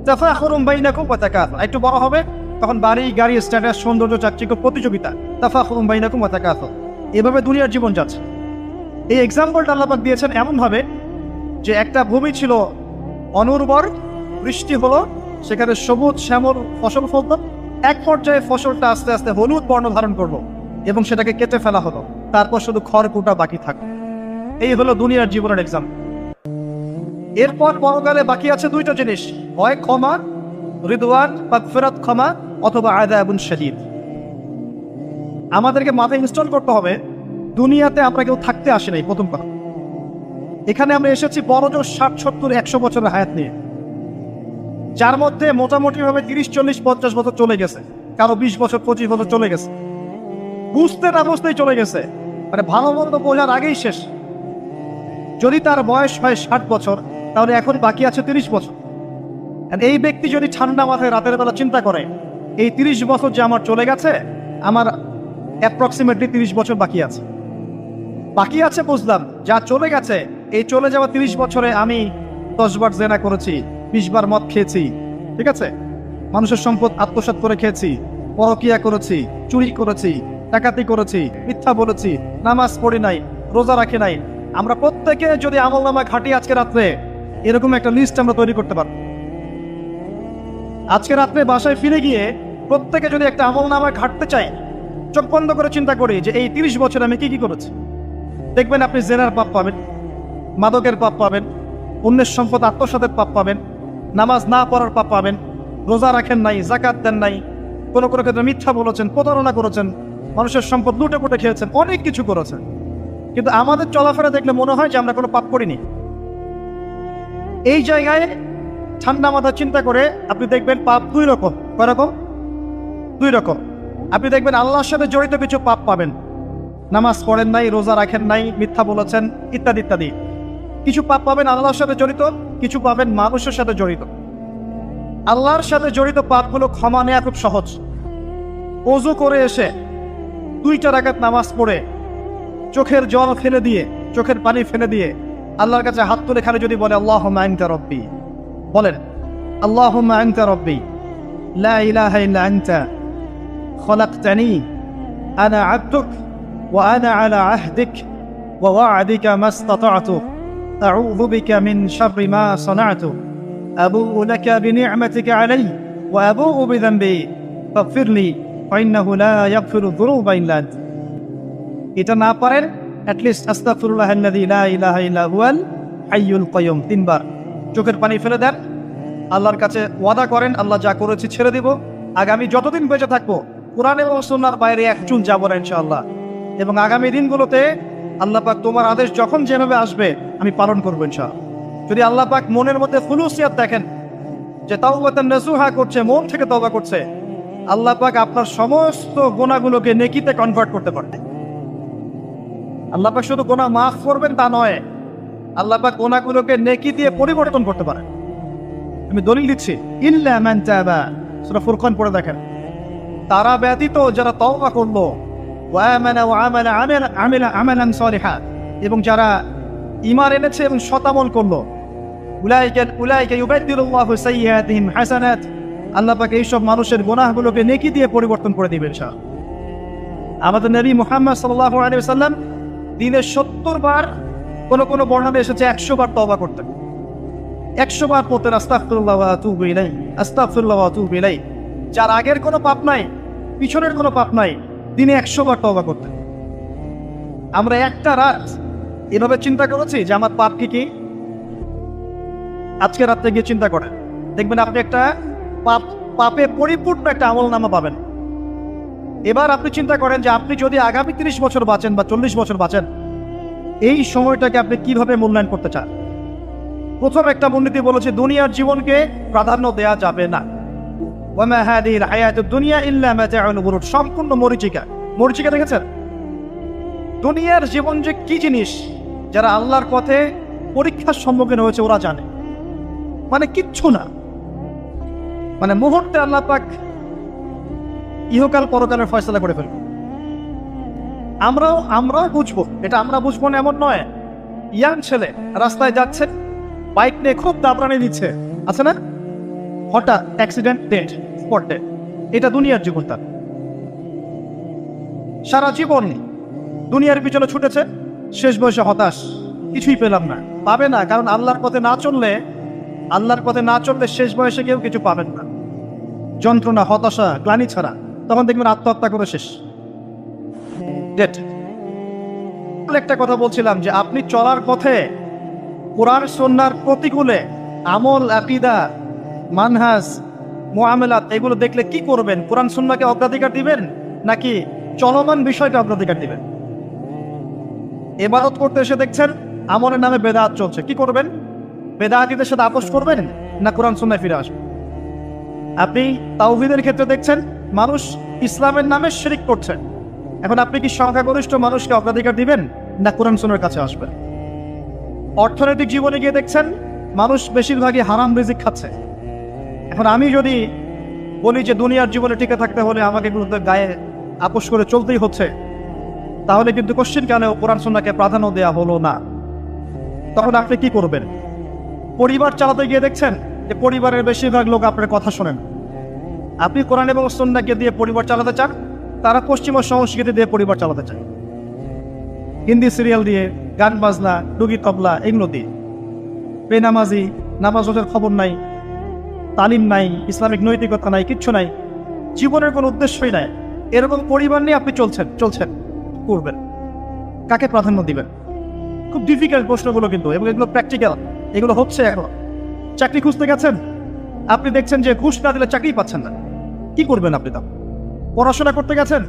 তাফাখুরুন বাইনাকুম ওয়া তাকাসুর, একটু বড় হবে তখন বাড়ি গাড়ি স্ট্যাটাস সৌন্দর্য চাকচিক্য প্রতিযোগিতা তাফাখুরুম বাইনাকুম ওয়া তাকাসুর, এভাবে দুনিয়ার জীবন যাচ্ছে। এই এক্সাম্পলটা আল্লাহ পাক দিয়েছেন এমনভাবে যে একটা ভূমি ছিল অনুর্বর, বৃষ্টি হলো, সেখানে সবুজ শ্যামল ফসল ফলত, এক পর্যায়ে ফসলটা আস্তে আস্তে হলুদ বর্ণ ধারণ করলো এবং সেটাকে কেটে ফেলা হলো, তারপর শুধু খড়কুটা বাকি থাকলো। এই হলো দুনিয়ার জীবনের এক্সাম্পল। এরপর পরকালে বাকি আছে দুইটা জিনিস, হয় ক্ষমা, রিদওয়ান মাগফিরাত ক্ষমা, অথবা আযাবুন শাদীদ। আমাদেরকে মাথায় ইনস্টল করতে হবে, দুনিয়াতে আমরা কেউ থাকতে আসি নাই। প্রথম কথা, এখানে আমরা এসেছি বড়জোর 60, 70, 100 বছরের হায়াত নিয়ে, যার মধ্যে মোটামুটি ভাবে 30, 40, 50 বছর চলে গেছে, কারো 20 বছর 25 বছর চলে গেছে, বুঝতে না বুঝতেই চলে গেছে, মানে ভালো মন্দ বোঝার আগেই শেষ। যদি তার বয়স হয় 60 বছর, তাহলে এখন বাকি আছে 30 বছর। এই ব্যক্তি যদি ঠান্ডা মাথায় রাতের বেলা চিন্তা করে, এই 30 বছর যে আমার চলে গেছে, আমার অ্যাপ্রক্সিমেটলি 30 বছর বাকি আছে। বাকি আছে বুঝলাম, যা চলে গেছে, এই চলে যাওয়া 30 বছরে আমি 10 বার জেনা করেছি, 20 বার মদ খেয়েছি, ঠিক আছে, মানুষের সম্পদ আত্মসাৎ করে খেয়েছি, পরকিয়া করেছি, চুরি করেছি, ডাকাতি করেছি, মিথ্যা বলেছি, নামাজ পড়ি নাই, রোজা রাখি নাই। আমরা প্রত্যেকে যদি আমলনামা ঘাটি আজকে রাত্রে, এরকম একটা লিস্ট আমরা তৈরি করতে পারব। আজকে রাত্রে বাসায় ফিরে গিয়ে প্রত্যেকে যদি একটা আমলনামা ঘাটতে চাই, চোখ বন্ধ করে চিন্তা করি যে এই 30 বছর আমি কি কি করেছি, দেখবেন আপনি জেনার পাপ পাবেন, মাদকের পাপ পাবেন, অন্যের সম্পদ আত্মসাতের পাপ পাবেন, নামাজ না পড়ার পাপ পাবেন, রোজা রাখেন নাই, যাকাত দেন নাই, কোনো কোনো ক্ষেত্রে মিথ্যা বলেছেন, প্রতারণা করেছেন, মানুষের সম্পদ লুটে পুটে খেয়েছেন, অনেক কিছু করেছেন। কিন্তু আমাদের চলাফেরা দেখলে মনে হয় যে আমরা কোনো পাপ করিনি। এই জায়গায় ঠান্ডা মাথা চিন্তা করে আপনি দেখবেন পাপ দুই রকম। কয় রকম? দুই রকম। আপনি দেখবেন আল্লাহর সাথে জড়িত কিছু পাপ পাবেন, নামাজ পড়েন নাই, রোজা রাখেন নাই, মিথ্যা বলেছেন, ইত্যাদি ইত্যাদি। কিছু পাপ পাবেন আল্লাহর সাথে জড়িত, কিছু পাবেন মানুষের সাথে জড়িত। আল্লাহর সাথে জড়িত পাপগুলো ক্ষমা নেওয়া খুব সহজ। ওযু করে এসে 2 রাকাত নামাজ পড়ে চোখের জল ফেলে দিয়ে, চোখের পানি ফেলে দিয়ে আল্লাহর কাছে হাত তুলে খালি যদি বলে আল্লাহুম্মা আনতা রব্বি, বলেন আল্লাহুম্মা আনতা রব্বি লা ইলাহা ইল্লা আনতা খলাকতানি আনা আবদুক ওয়া আনা আলা আহদিক ওয়া ওয়া'দিকা মাসতাতা'তু আউযু বিকা মিন শাররি মা সানা'তু আবুউ লাকা বিনি'মাতিকা আলাইয়া ওয়া আবুউ বিযানবি ফাগফিরলি ফাইন্নাহু লা ইয়াগফিরু যুনুবা ইল্লা আনতা। এটা না পারেন, অ্যাটলিস্ট আস্তাগফিরুল্লাহাল্লাযী লা ইলাহা ইল্লা হুয়াল হাইয়ুল কাইয়ুম 3 বার চোখের পানি ফেলে দেন, আল্লাহর কাছে ওয়াদা করেন আল্লাহ যা করেছি ছেড়ে দিব, আগামী যতদিন বেঁচে থাকবো কোরআন এবং সুন্নাহর বাইরে এক চুল যাব না ইনশাআল্লাহ। এবং আগামী দিনগুলোতে আল্লাহ পাক তোমার আদেশ যখন যেভাবে আসবে আমি পালন করবো ইনশাআল্লাহ। যদি আল্লাহ পাক মনের মধ্যে খুলুসিয়াত দেখেন যে তাওবাতান নাসুহা করছে, মন থেকে তওবা করছে, আল্লাহ পাক আপনার সমস্ত গুনাহগুলোকে নেকিতে কনভার্ট করতে পারে। আল্লাহ পাক শুধু গুনাহ মাফ করবেন তা নয়, আল্লাহ পাক গুনাহগুলোকে নেকি দিয়ে পরিবর্তন করতে পারে। আমি দলিল দিচ্ছি, ইল্লা মান তাবা, সূরা ফুরকান পড়ে দেখেন, তারা ব্যতীত যারা তওবা করলো, ওয়া আমানা ওয়া আমিলা আমালান সালিহা, এবং যারা ঈমান এনেছে এবং সৎ আমল করলো, উলাইকা ইউবাদদিলুল্লাহু সাইয়্যাতিহিম হাসানাত, আল্লাহ পাক এই সব মানুষের গুনাহগুলোকে নেকি দিয়ে পরিবর্তন করে দিবেন ইনশাআল্লাহ। আমাদের নবী মুহাম্মদ সাল্লাল্লাহু আলাইহি ওয়াসাল্লাম দিনে 70 বার, কোন বর্ণনা এসেছে 100 বার তওবা করতেন। 100 বার পড়তেন আস্তাগফিরুল্লাহ ওয়া আতুবু ইলাইহি, আস্তাগফিরুল্লাহ ওয়া আতুবু ইলাইহি। যার আগের কোনো পাপ নাই, পিছনের কোনো পাপ নাই, দিনে 100 বার তওবা করতেন। আমরা একটা রাত এভাবে চিন্তা করেছি যে আমার পাপ কি কি। আজকে রাত্রে গিয়ে চিন্তা করেন, দেখবেন আপনি একটা পাপে পরিপূর্ণ একটা আমলনামা পাবেন। এবার আপনি চিন্তা করেন যে আপনি যদি আগামী 30 বছর বাঁচেন বা 40 বছর বাঁচেন, এই সময়টাকে আপনি কিভাবে মূল্যায়ন করতে চান। প্রথম একটা মূলনীতি বলেছে, দুনিয়ার জীবনকে প্রাধান্য দেয়া যাবে না। ওয়ামা হাদিহিল হায়াতুদ দুনিয়া ইল্লা মাতাউল গুরুর, সম্পূর্ণ মরীচিকা। মরীচিকা দেখেছেন? দুনিয়ার জীবন যে কি জিনিস, যারা আল্লাহর পথে পরীক্ষার সম্মুখীন হয়েছে ওরা জানে। মানে কিচ্ছু না, মানে মুহূর্তে আল্লাহ পাক ইহকাল পরকালের ফয়সালা করে ফেলবে। আমরাও বুঝবো, এটা আমরা বুঝবো না এমন নয়। ইয়াং ছেলে রাস্তায় যাচ্ছে, বাইক নিয়ে খুব দাবরানি দিচ্ছে, আছে না, হঠাৎ অ্যাক্সিডেন্ট, ডেড, স্পট ডেড। এটা দুনিয়ার জীবন তার। সারা জীবন দুনিয়ার পিছনে ছুটেছে, শেষ বয়সে হতাশ, কিছুই পেলাম না। পাবে না, কারণ আল্লাহর পথে না চললে শেষ বয়সে কেউ কিছু পাবেন না। যন্ত্রণা, হতাশা, গ্লানি ছাড়া তখন দেখবেন আত্মহত্যা করে শেষ। ডেট। একটা কথা বলছিলাম যে আপনি চলার পথে কোরআন সুন্নাহর প্রতিকূলে আমল, আকীদা, মানহাজ, মুআমালাত এগুলো দেখলে কি করবেন? কোরআন সুন্নাহকে অগ্রাধিকার দিবেন নাকি চলমান বিষয়টা অগ্রাধিকার দিবেন? ইবাদত করতে এসে দেখছেন আমলের নামে বেদাত চলছে, কি করবেন? বেদাতীদের সাথে আপোষ করবেন না কোরআন সুন্নাহয় ফিরে আসবেন? আপনি তাওহীদের ক্ষেত্রে দেখছেন মানুষ ইসলামের নামে শিরক করছে, এখন আপনি কি সংখ্যাগরিষ্ঠ মানুষকে অগ্রাধিকার দিবেন না কোরআন সুন্নাহর কাছে আসবেন? অর্থনৈতিক জীবনে গিয়ে দেখছেন মানুষ বেশিরভাগই হারাম রিজিক খাচ্ছে, এখন আমি যদি বলি যে দুনিয়ার জীবনে টিকে থাকতে হলে আমাকে এগুলোতে গায়ে আপোষ করে চলতেই হচ্ছে, তাহলে কিন্তু কোশ্চেন কেন কোরআন সুন্নাহকে প্রাধান্য দেওয়া হলো না? তখন আপনি কি করবেন? পরিবার চালাতে গিয়ে দেখছেন যে পরিবারের বেশিরভাগ লোক আপনার কথা শোনেন। আপনি কোরআন এবং সুন্নাহকে দিয়ে পরিবার চালাতে চান, তারা পশ্চিমা সংস্কৃতি দিয়ে পরিবার চালাতে চায়, হিন্দি সিরিয়াল দিয়ে, গান বাজনা, ডুগি তবলা এগুলো দিয়ে। বেনামাজি, নামাজ রোজার খবর নাই, তালিম নাই, ইসলামিক নৈতিকতা নাই, কিচ্ছু নাই, জীবনের কোনো উদ্দেশ্যই নাই। এরকম পরিবার নিয়ে আপনি চলছেন করবেন, কাকে প্রাধান্য দিবেন? খুব ডিফিকাল্ট প্রশ্নগুলো কিন্তু, এবং এগুলো প্র্যাকটিক্যাল, এগুলো হচ্ছে। এখন চাকরি খুঁজতে গেছেন, আপনি দেখছেন যে ঘুষ না দিলে চাকরি পাচ্ছেন না, কি করবেন আপনি? তা পড়াশোনা করতে গেছেন,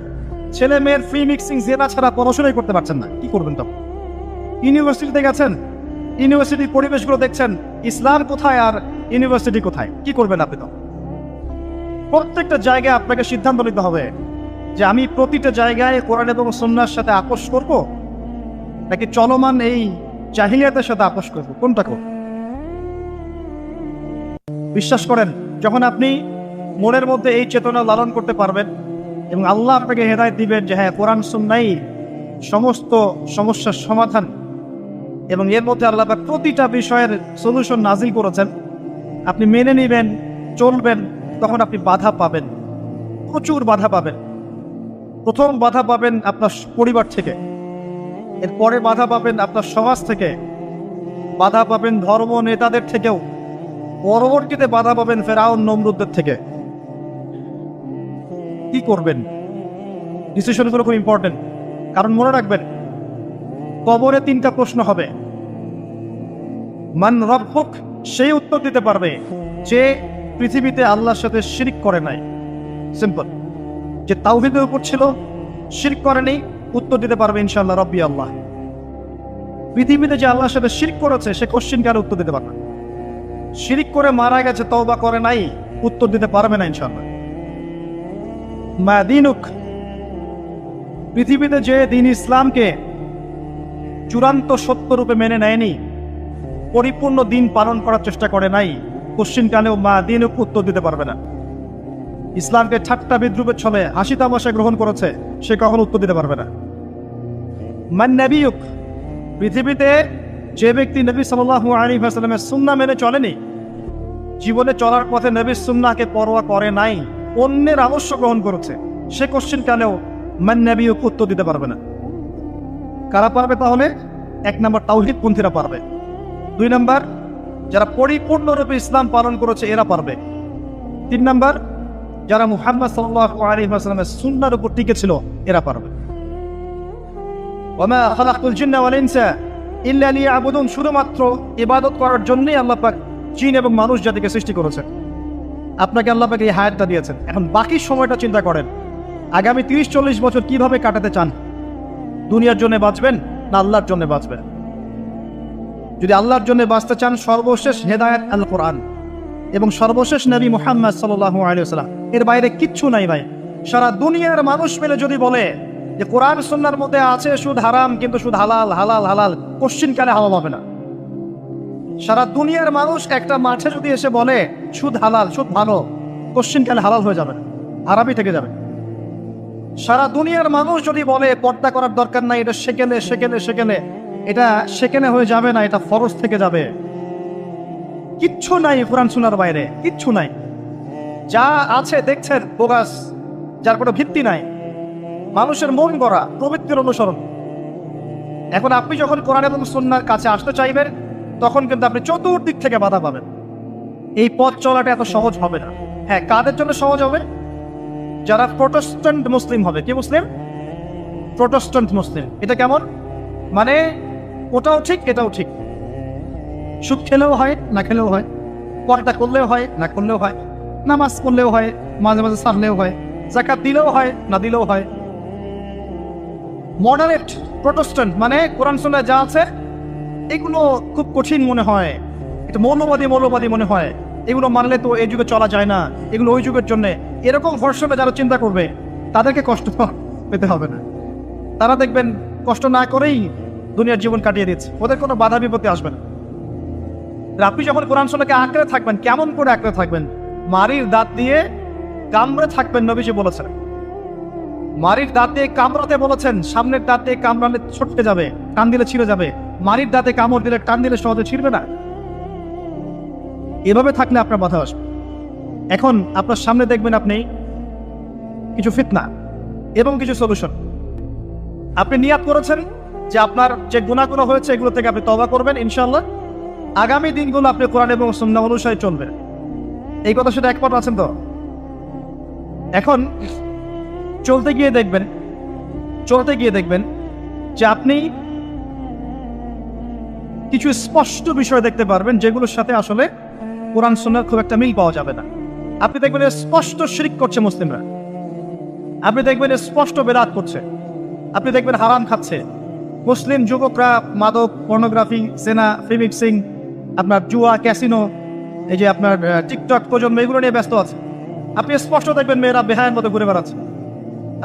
ছেলে মেয়ের ফ্রি মিক্সিং জেনা ছাড়া পড়াশোনাই করতে পারছেন না, কি করবেন তখন? ইউনিভার্সিটিতে গেছেন, ইউনিভার্সিটির পরিবেশগুলো দেখছেন ইসলাম কোথায় আর ইউনিভার্সিটি কোথায়, কি করবেন আপনি তখন? প্রত্যেকটা জায়গায় আপনাকে সিদ্ধান্ত নিতে হবে যে আমি প্রতিটা জায়গায় কোরআন এবং সুন্নাহর সাথে আপোষ করব নাকি চলমান এই জাহিলিয়াতের সাথে আপোষ করব, কোনটা করব? বিশ্বাস করেন, যখন আপনি মনের মধ্যে এই চেতনা লালন করতে পারবেন এবং আল্লাহ আপনাকে হেদায়েত দিবেন যে হ্যাঁ কোরআন সুন্নাহই সমস্ত সমস্যার সমাধান, এবং এর মধ্যে আল্লাহ পাক প্রতিটা বিষয়ের সলিউশন নাজিল করেছেন, আপনি মেনে নেবেন, চলবেন, তখন আপনি বাধা পাবেন, প্রচুর বাধা পাবেন। প্রথম বাধা পাবেন আপনার পরিবার থেকে, এরপরে বাধা পাবেন আপনার সমাজ থেকে, বাধা পাবেন ধর্ম নেতাদের থেকেও, পরবর্তীতে বাধা পাবেন ফেরাউন নমরুদদের থেকে। কি করবেন? ডিসিশনগুলো খুব ইম্পর্টেন্ট, কারণ মনে রাখবেন কবরে 3টা প্রশ্ন হবে। মান রব্বুক, সেই উত্তর দিতে পারবে যে পৃথিবীতে আল্লাহর সাথে শিরক করে নাই। সিম্পল, যে তাওহীদের উপর ছিল, শিরক করেনি, উত্তর দিতে পারবে ইনশাআল্লাহ রব্বি আল্লাহ। পৃথিবীতে যে আল্লাহর সাথে শিরক করেছে সে কোশ্চেন কেন উত্তর দিতে পারবে না। শিরক করে মারা গেছে, তওবা করে নাই, উত্তর দিতে পারবে না ইনশাআল্লাহ। মা দীনুক, পৃথিবীতে যে দিন ইসলামকে চূড়ান্ত সত্য রূপে মেনে নেয়নি, পরিপূর্ণ দিন পালন করার চেষ্টা করে নাই, কোশ্চিন কানেও মা দীনুক উত্তর দিতে পারবে না। ইসলামকে ঠাট্টা বিদ্রুপের ছলে হাসি তামাশায় গ্রহণ করেছে, সে কখনো উত্তর দিতে পারবে না। মান নবিয়ুক, পৃথিবীতে যে ব্যক্তি নবী সাল্লাল্লাহু আলাইহি ওয়াসাল্লামের সুন্নাহ মেনে চলেনি, জীবনে চলার পথে নবীর সুন্নাহকে পরোয়া করে নাই, অন্যের আদর্শ গ্রহণ করেছে, সে কোশ্চিন কানেও মান নবিয়ুক উত্তর দিতে পারবে না। কারা পারবে তাহলে? 1 নম্বর তাওহীদ পন্থীরা পারবে, 2 নম্বর যারা পরিপূর্ণরূপে ইসলাম পালন করেছে এরা পারবে, 3 নম্বর যারা মুহাম্মদ সাল্লাল্লাহু আলাইহি ওয়াসাল্লামের সুন্নাহর উপর টিকে ছিল এরা পারবে। ওয়া মা খালাকতুল জিন্না ওয়াল ইনসা ইল্লা লিয়াবুদুন, শুধুমাত্র ইবাদত করার জন্যই আল্লাহ পাক জিন এবং মানুষ জাতিকে সৃষ্টি করেছেন। আপনাকে আল্লাহ পাক এই হায়াতটা দিয়েছেন, এখন বাকি সময়টা চিন্তা করেন আগামী 30-40 বছর কিভাবে কাটাতে চান। দুনিয়ার জন্য বাঁচবেন না আল্লাহর জন্য বাঁচবেন? যদি আল্লাহর জন্য বাঁচতে চান, সর্বশেষ হেদায়েত আল কোরআন এবং সর্বশেষ নবী মুহাম্মদ সাল্লাল্লাহু আলাইহি ওয়াসাল্লাম, এর বাইরে কিচ্ছু নাই ভাই। সারা দুনিয়ার মানুষ মিলে যদি বলে যে কোরআন সুন্নাহর মধ্যে আছে সুদ হারাম, কিন্তু সুদ হালাল, হালাল হালাল, কোশ্চিন কালে হালাল হবে না। সারা দুনিয়ার মানুষ একটা মাঠে যদি এসে বলে সুদ হালাল, সুদ ভালো, কোশ্চিন কালে হালাল হয়ে যাবে না, হারামই থেকে যাবে। সারা দুনিয়ার মানুষ যদি বলে পর্দা করার দরকার নাই, এটা সেকেলে, এটা সেকেলে হয়ে যাবে না, এটা ফরজ থেকে যাবে। কিচ্ছু নাই কোরআন সুন্নাহর বাইরে, কিচ্ছু নাই। যা আছে দেখছেন বোগাস, যার কোনো ভিত্তি নাই, মানুষের মন গড়া প্রবৃত্তির অনুসরণ। এখন আপনি যখন কোরআন এবং সুন্নাহর কাছে আসতে চাইবেন, তখন কিন্তু আপনি চতুর্দিক থেকে বাধা পাবেন। এই পথ চলাটা এত সহজ হবে না। হ্যাঁ, কাদের জন্য সহজ হবে? যারা প্রোটেস্ট্যান্ট মুসলিম হবে। কি মুসলিম? প্রোটেস্ট্যান্ট মুসলিম। এটা কেমন? মানে ওটাও ঠিক এটাও ঠিক, সুদ খেলেও হয় না খেলেও হয়, পর্দা করলেও হয় না করলেও হয়, নামাজ পড়লেও হয়, মাঝে মাঝে সারলেও হয়, যাকাত দিলেও হয় না দিলেও হয়। মডারেট প্রোটেস্ট্যান্ট মানে কোরআন সুন্নাহয় যা আছে এগুলো খুব কঠিন মনে হয়, একটু মৌলবাদী মনে হয়, এগুলো মানলে তো এই যুগে চলা যায় না, এগুলো ওই যুগের জন্য। এরকম ভরসনে যারা চিন্তা করবে তাদেরকে কষ্ট পেতে হবে না। তারা দেখবেন কষ্ট না করেই দুনিয়ার জীবন কাটিয়ে দিচ্ছে, ওদের কোনো বাধা বিপত্তি আসবে না। আপনি যখন কোরআন সুন্নাহকে আঁকড়ে থাকবেন, কেমন করে আঁকড়ে থাকবেন? মারির দাঁত দিয়ে কামড়ে থাকবেন, নবীজি বলেছেন। মারির দাঁত দিয়ে কামড়াতে বলেছেন, সামনের দাঁত দিয়ে কামড়ালে ছটকে যাবে, টান দিলে ছিঁড়ে যাবে। মারির দাঁতে কামড় দিলে টান দিলে সহজে ছিঁড়বে না। এভাবে থাকলে আপনার বাধা আসবে। এখন আপনার সামনে দেখবেন আপনি কিছু ফিতনা এবং কিছু সলিউশন। আপনি নিয়াত করেছেন যে আপনার যে গুনাহগুলো হয়েছে এগুলো থেকে আপনি তওবা করবেন ইনশাআল্লাহ। আগামী দিনগুলো আপনি কোরআন এবং সুন্নাহ অনুসারে চলবেন। এই কথা সেটা একমত আছেন তো? এখন চলতে গিয়ে দেখবেন যে আপনি কিছু স্পষ্ট বিষয় দেখতে পারবেন যেগুলোর সাথে আসলে কোরআন সুন্নাহর খুব একটা মিল পাওয়া যাবে না। আপনি দেখবেন স্পষ্ট শিরক করছে মুসলিমরা, আপনি দেখবেন স্পষ্ট বেদাত করছে, আপনি দেখবেন হারাম খাচ্ছে। মুসলিম যুবকরা মাদক, পর্নোগ্রাফি, জেনা, ফিমিক্সিং, আপনার জুয়া, ক্যাসিনো, এই যে আপনার টিকটক প্রজন্ম, এগুলো নিয়ে ব্যস্ত আছে। আপনি স্পষ্ট দেখবেন মেয়েরা বেহায়ের মতো ঘুরে বেড়াচ্ছে।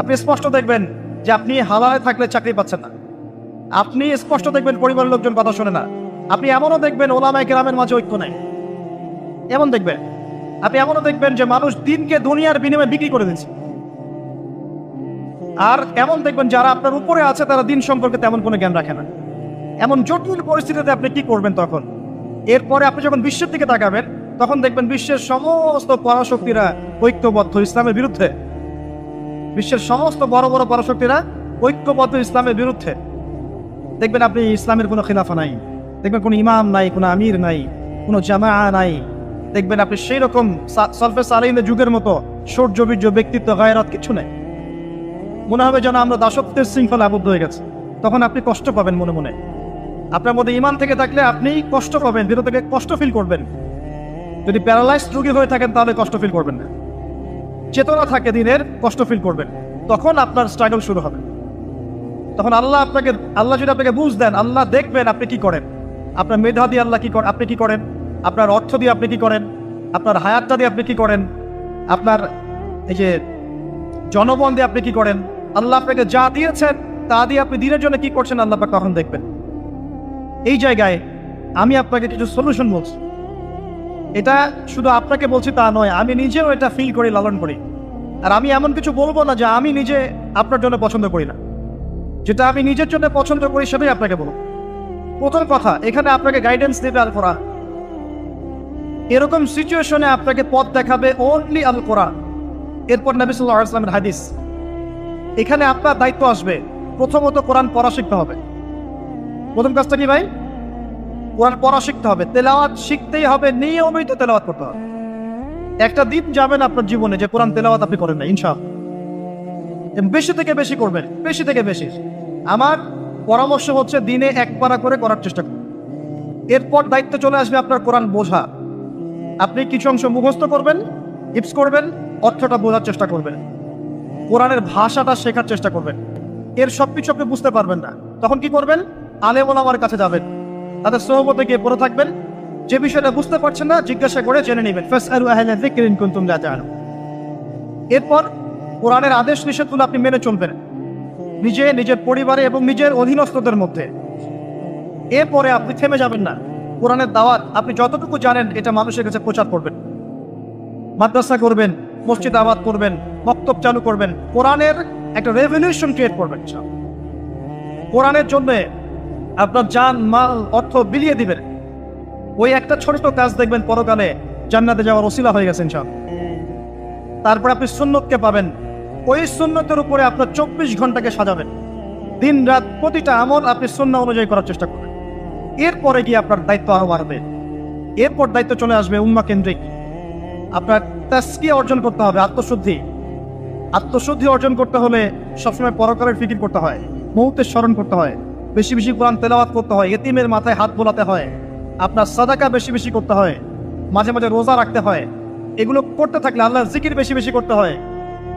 আপনি স্পষ্ট দেখবেন যে আপনি হালালে থাকলে চাকরি পাচ্ছেন না। আপনি স্পষ্ট দেখবেন পরিবারের লোকজন কথা শোনে না। আপনি এমনও দেখবেন ওলামায়ে কেরামের মাঝে ঐক্য নাই, এমন দেখবেন। আপনি এমনও দেখবেন যে মানুষ দিনকে দুনিয়ার বিনিময়ে বিক্রি করে দিচ্ছে। আর এমন দেখবেন যারা আপনার উপরে আছে তারা দিন সম্পর্কে তেমন কোনো জ্ঞান রাখে না। এমন জটিল পরিস্থিতিতে আপনি কি করবেন তখন? এরপরে আপনি যখন বিশ্বের দিকে তাকাবেন তখন দেখবেন বিশ্বের সমস্ত পরাশক্তিরা ঐক্যবদ্ধ ইসলামের বিরুদ্ধে। বিশ্বের সমস্ত বড় বড় পরাশক্তিরা ঐক্যবদ্ধ ইসলামের বিরুদ্ধে। দেখবেন আপনি ইসলামের কোনো খিলাফা নাই, দেখবেন কোনো ইমাম নাই, কোনো আমির নাই, কোনো জামাআ নাই। দেখবেন আপনি সেই রকম সালফে সালেহিনের যুগের মতো শৌর্যবীর্য, ব্যক্তিত্ব, গায়রাত কিছু নেই। মনে হবে যেন আমরা দাসত্বের শৃঙ্খলা আবদ্ধ হয়ে গেছে। তখন আপনি কষ্ট পাবেন মনে মনে। আপনার মধ্যে ইমান থেকে থাকলে আপনি কষ্ট পাবেন, ভিতর থেকে কষ্ট ফিল করবেন। যদি প্যারালাইজড রোগী হয়ে থাকেন তাহলে কষ্ট ফিল করবেন না। চেতনা থাকে দিনের, কষ্ট ফিল করবেন। তখন আপনার স্ট্রাগল শুরু হবে। তখন আল্লাহ যদি আপনাকে বুঝ দেন, আল্লাহ দেখবেন আপনি কি করেন। আপনার মেধা দিয়ে আল্লাহ কি করেন, আপনি কি করেন, আপনার অর্থ দিয়ে আপনি কি করেন, আপনার হায়াতটা দিয়ে আপনি কি করেন, আপনার এই যে জনবল দিয়ে আপনি কি করেন, আল্লাহ আপনাকে যা দিয়েছেন তা দিয়ে আপনি দিনের জন্য কি করছেন, আল্লাহ পাক তখন দেখবেন। এই জায়গায় আমি আপনাকে কিছু সলিউশন বলছি। এটা শুধু আপনাকে বলছি তা নয়, আমি নিজেও এটা ফিল করি, লালন করি। আর আমি এমন কিছু বলবো না যা আমি নিজে আপনার জন্য পছন্দ করি না। যেটা আমি নিজের জন্য পছন্দ করি সেটাই আপনাকে বলবো। প্রথম কথা, এখানে আপনাকে গাইডেন্স দেবে আল কোরআন। এরকম সিচুয়েশনে আপনাকে পথ দেখাবে অনলি আল কোরআন, এরপর নবী সাল্লাল্লাহু আলাইহি ওয়াসাল্লামের হাদিস। এখানে আপনার দায়িত্ব আসবে প্রথমত কোরআন পড়া শিখতে হবে। প্রথম কাজটা কি ভাই? কোরআন পড়া শিখতে হবে, তেলাওয়াত শিখতেই হবে, নিয়মিত তেলাওয়াত করতে হবে। একটা দিন যাবেন আপনার জীবনে যে কোরআন তেলাওয়াত আপনি করেন না, ইনশাআল্লাহ। বেশি থেকে বেশি করবেন, বেশি থেকে বেশি। আমার পরামর্শ হচ্ছে দিনে এক পারা করে করার চেষ্টা করুন। এরপর দায়িত্ব চলে আসবে আপনার কোরআন বোঝা। আপনি কিছু অংশ মুখস্থ করবেন, হিফজ করবেন, অর্থটা বোঝার চেষ্টা করবেন, কোরআনের ভাষাটা শেখার চেষ্টা করবেন। এর সবকিছু আপনি বুঝতে পারবেন না, তখন কি করবেন? আলেম ওলামার কাছে যাবেন, তাদের সোহবতে গিয়ে পড়ে থাকবেন। যে বিষয়টা বুঝতে পারছেন না জিজ্ঞাসা করে জেনে নেবেন। ফাসআলু আহলা যিকরি ইন কুনতুম লা তা'লামুন। এরপর কোরআনের আদেশ নিষেধগুলো আপনি মেনে চলবেন নিজের পরিবারে এবং নিজের অধীনস্থদের মধ্যে। এরপরে আপনি থেমে যাবেন না। কোরআনের দাওয়াত আপনি যতটুকু জানেন এটা মানুষের কাছে প্রচার করবেন, মাদ্রাসা করবেন, মসজিদ আবাদ করবেন, মক্তব চালু করবেন, কোরআনের একটা রেভলিউশন ক্রিয়েট করবেন। কোরআনের জন্য আপনার জান, মাল, অর্থ বিলিয়ে দিবেন। ওই একটা ছোট কাজ দেখবেন পরকালে জান্নাতে যাওয়ার ওসিলা হয়ে গেছে ইনশাআল্লাহ। তারপর আপনি সুন্নতকে পাবেন, ওই সুন্নতের উপরে আপনার 24 ঘন্টাকে সাজাবেন, দিন রাত প্রতিটা আমল আপনি সুন্নাহ অনুযায়ী করার চেষ্টা করবেন। এরপরে গিয়ে আপনার দায়িত্ব আরো বাড়বে। এরপর দায়িত্ব চলে আসবে উম্মাহ কেন্দ্রিক। আপনার তাসকিয়া অর্জন করতে হবে, আত্মশুদ্ধি অর্জন করতে হলে সবসময় পরকালের ফিকির করতে হয়, মৌতের স্মরণ করতে হয়, বেশি বেশি কোরআন তেলাওয়াত করতে হয়, এতিমের মাথায় হাত বোলাতে হয়, আপনার সাদাকা বেশি বেশি করতে হয়, মাঝে মাঝে রোজা রাখতে হয়। এগুলো করতে থাকলে আল্লাহর জিকির বেশি বেশি করতে হয়,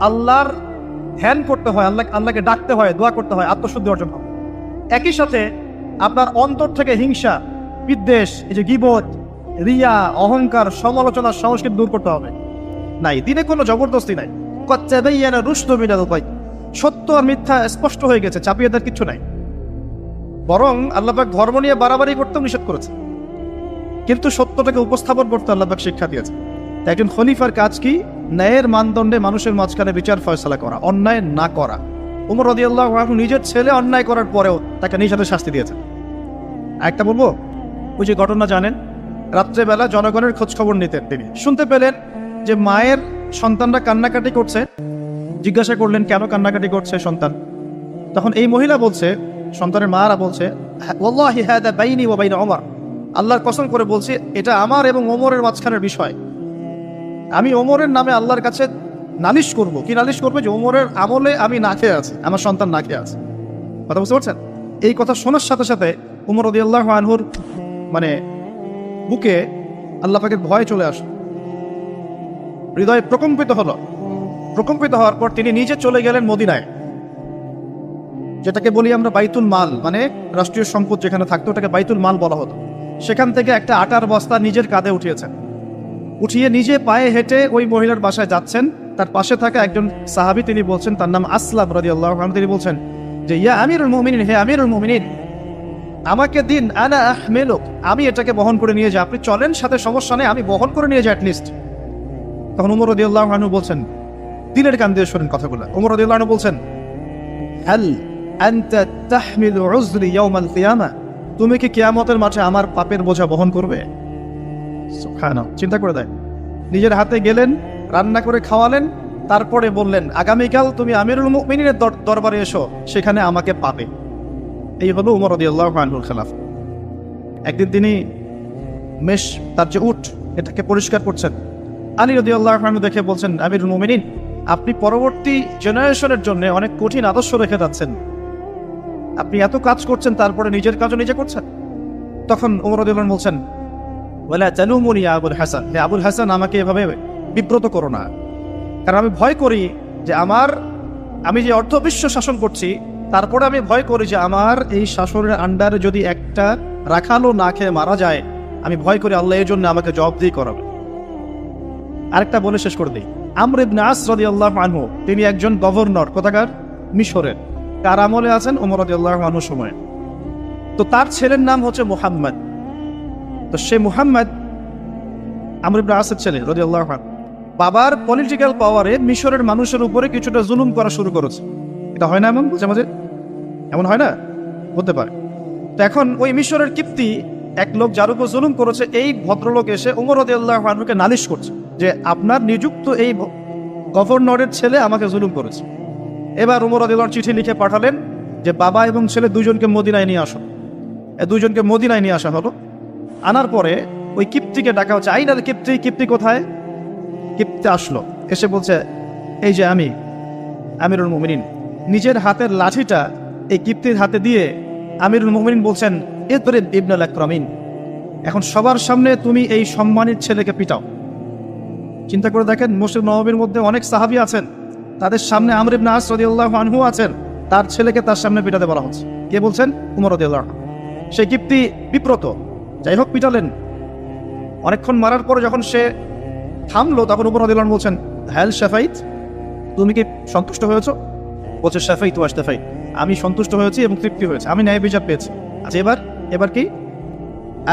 আল্লাহর ধ্যান করতে হয়, আল্লাহকে ডাকতে হয়, দোয়া করতে হয়, আত্মশুদ্ধি অর্জন হবে। একই সাথে আপনার অন্তর থেকে হিংসা, বিদ্বেষ, এই যে গীবত, রিয়া, অহংকার, সমালোচনার সংস্কৃতি দূর করতে হবে। নাই, দিনে কোনো জবরদস্তি নাই। সত্য আর মিথ্যা স্পষ্ট হয়ে গেছে, চাপিয়ে দেওয়ার কিছু নাই। বরং আল্লাহ পাক ধর্ম নিয়ে বাড়াবাড়ি করতেও নিষেধ করেছে, কিন্তু সত্যটাকে উপস্থাপন করতে আল্লাহ পাক শিক্ষা দিয়েছে। তাই একজন খলিফার কাজ কি? ন্যায়ের মানদণ্ডে মানুষের মাঝখানে বিচার ফয়সালা করা, অন্যায় না করা। ওমর রাদিয়াল্লাহু আনহু নিজের ছেলে অন্যায় করার পরেও তাকে নিষেধে শাস্তি দিয়েছেন। আরেকটা বলবো, ওই যে ঘটনা জানেন, রাত্রেবেলা জনগণের খোঁজ খবর নিতেন তিনি। শুনতে পেলেন যে মায়ের সন্তানরা কান্নাকাটি করছে। জিজ্ঞাসা করলেন কেন কান্নাকাটি করছে সন্তান। তখন এই মহিলা বলছে, সন্তানের মারা বলছে, ওয়াল্লাহি হাদা বাইনি ওয়া বাইনা ওমর, আল্লাহর কসম করে বলছি এটা আমার এবং ওমরের মাঝখানের বিষয়। আমি ওমরের নামে আল্লাহর কাছে নালিশ করব। কি নালিশ করবে? যে ওমরের আমলে আমি না খেয়ে আছি, আমার সন্তান না খেয়ে আছে। কথা বুঝতে পারছেন? এই কথা শোনার সাথে সাথে ওমর রাদিয়াল্লাহু আনহুর বুকে আল্লাহ পাকের ভয় চলে আসে, হৃদয় প্রকম্পিত হলো। প্রকম্পিত হওয়ার পর তিনি নিজে চলে গেলেন মদিনায়, যেটাকে বলি আমরা বাইতুল মাল, রাষ্ট্রীয় সম্পদ যেখানে থাকতো ওটাকে বাইতুল মাল বলা হতো। সেখান থেকে একটা আটার বস্তা নিজের কাঁধে উঠিয়েছেন, উঠিয়ে নিজে পায়ে হেঁটে ওই মহিলার বাসায় যাচ্ছেন। তার পাশে থাকা একজন সাহাবী, তিনি বলছেন, তার নাম আসলাম রাদিয়াল্লাহু আনহু, তিনি বলছেন যে ইয়া আমিরুল মুমিনিন, হে আমিরুল মুমিনিন, আমাকে দিন, আনা আহমিলুক, আমি এটাকে বহন করে নিয়ে যাই। আপনি চলেন, সাথে সমস্যা নেই, আমি বহন করে নিয়ে যাই অ্যাটলিস্ট। তখন ওমর রাদিয়াল্লাহু আনহু বলছেন, দিলের কান দিয়ে শোনেন কথাগুলো। ওমর রাদিয়াল্লাহু আনহু বলছেন, হাল আনতা তাহমিলু উযরি ইয়াউমাল কিয়ামাহ, তুমি কি কিয়ামতের মাঠে আমার পাপের বোঝা বহন করবে? সুবহানাল্লাহ, চিন্তা করে দেয়। নিজের হাতে গেলেন, রান্না করে খাওয়ালেন, তারপরে বললেন আগামীকাল তুমি আমিরুল মুমিনিনের দরবারে এসো, সেখানে আমাকে পাবে। এই হলো ওমর রাদিয়াল্লাহু আনহুর খেলাফত। একদিন তিনি তার যে উট, এটাকে পরিষ্কার করছেন। আলী রাদিয়াল্লাহু আনহু দেখে বলছেন, আমিরুল মুমিনিন, আপনি পরবর্তী জেনারেশনের জন্য অনেক কঠিন আদর্শ রেখে যাচ্ছেন। আপনি এত কাজ করছেন, তারপরে নিজের কাজও নিজে করছেন। তখন ওমর রাদিয়াল্লাহু আনহু বলছেন, ওয়ালা তালুমুনি ইয়া আবুল হাসান, হে আবুল হাসান, আমাকে এভাবে বিব্রত করো না, কারণ আমি ভয় করি যে আমি যে অর্ধবিশ্ব শাসন করছি, তারপরে আমি ভয় করি যে আমার এই শাসনের আন্ডারে যদি একটা রাখালও না খেয়ে মারা যায়, আমি ভয় করি আল্লাহ এই জন্য আমাকে জবাবদিহি করাবে। আরেকটা বলে শেষ করে দিই, আমর ইবনে আস রাদিয়াল্লাহু আনহু, তিনি একজন গভর্নর, কোথাকার? মিশরের। কার আমলে আছেন? ওমর রাদিয়াল্লাহু আনহুর সময়। তো তার ছেলের নাম হচ্ছে মুহাম্মদ। তো সে মুহাম্মদ আমর ইবনে আসের ছেলে রাদিয়াল্লাহু আনহু, বাবার পলিটিক্যাল পাওয়ারে মিশরের মানুষের উপরে কিছুটা জুলুম করা শুরু করেছে। এটা হয় না এমন? মাঝে মাঝে এমন হয় না? হতে পারে। তো এখন ওই মিশরের কিপ্তি এক লোক যার উপর জুলুম করেছে, এই ভদ্রলোক এসে ওমর রাদিয়াল্লাহু আনহুকে নালিশ করছে যে আপনার নিযুক্ত এই গভর্নরের ছেলে আমাকে জুলুম করেছে। এবার ওমর রাদিয়াল্লাহু আনহু চিঠি লিখে পাঠালেন যে বাবা এবং ছেলে দুইজনকে মদিনায় নিয়ে আসো। দুইজনকে মদিনায় নিয়ে আসা হলো। আনার পরে ওই কিপ্তিকে ডাকা হচ্ছে, আইনার কিপ্তি, কিপ্তি কোথায়? কিপ্তি আসলো, এসে বলছে, এই যে আমি আমিরুল মুমিনিন। নিজের হাতের লাঠিটা এই কিপ্তির হাতে দিয়ে আমিরুল মুমিনিন বলছেন, ইদরিব ইবনুল আকরামিন, এখন সবার সামনে তুমি এই সম্মানিত ছেলেকে পিটাও। চিন্তা করে দেখেন, মসজিদ নববীর মধ্যে অনেক সাহাবী আছেন, তাদের সামনে আমর ইবনে আস রাদিয়াল্লাহু আনহু আছেন, তার ছেলেকে তার সামনে পিটাতে বলা হচ্ছে। কে বলছেন? ওমর রাদিয়াল্লাহু আনহু। সেই কিপ্তি বিব্রত, যাই হোক পিটালেন। অনেকক্ষণ মারার পরে যখন সে থামলো, তখন ওমর রাদিয়াল্লাহু আনহু বলছেন, হ্যাল শাফাইত, তুমি কি সন্তুষ্ট হয়েছো? বলছে, শাফাইত ওয়া শাফাইত, আমি সন্তুষ্ট হয়েছি এবং তৃপ্তি হয়েছে, আমি ন্যায় বিচার পেয়েছি। আচ্ছা, এবার কি?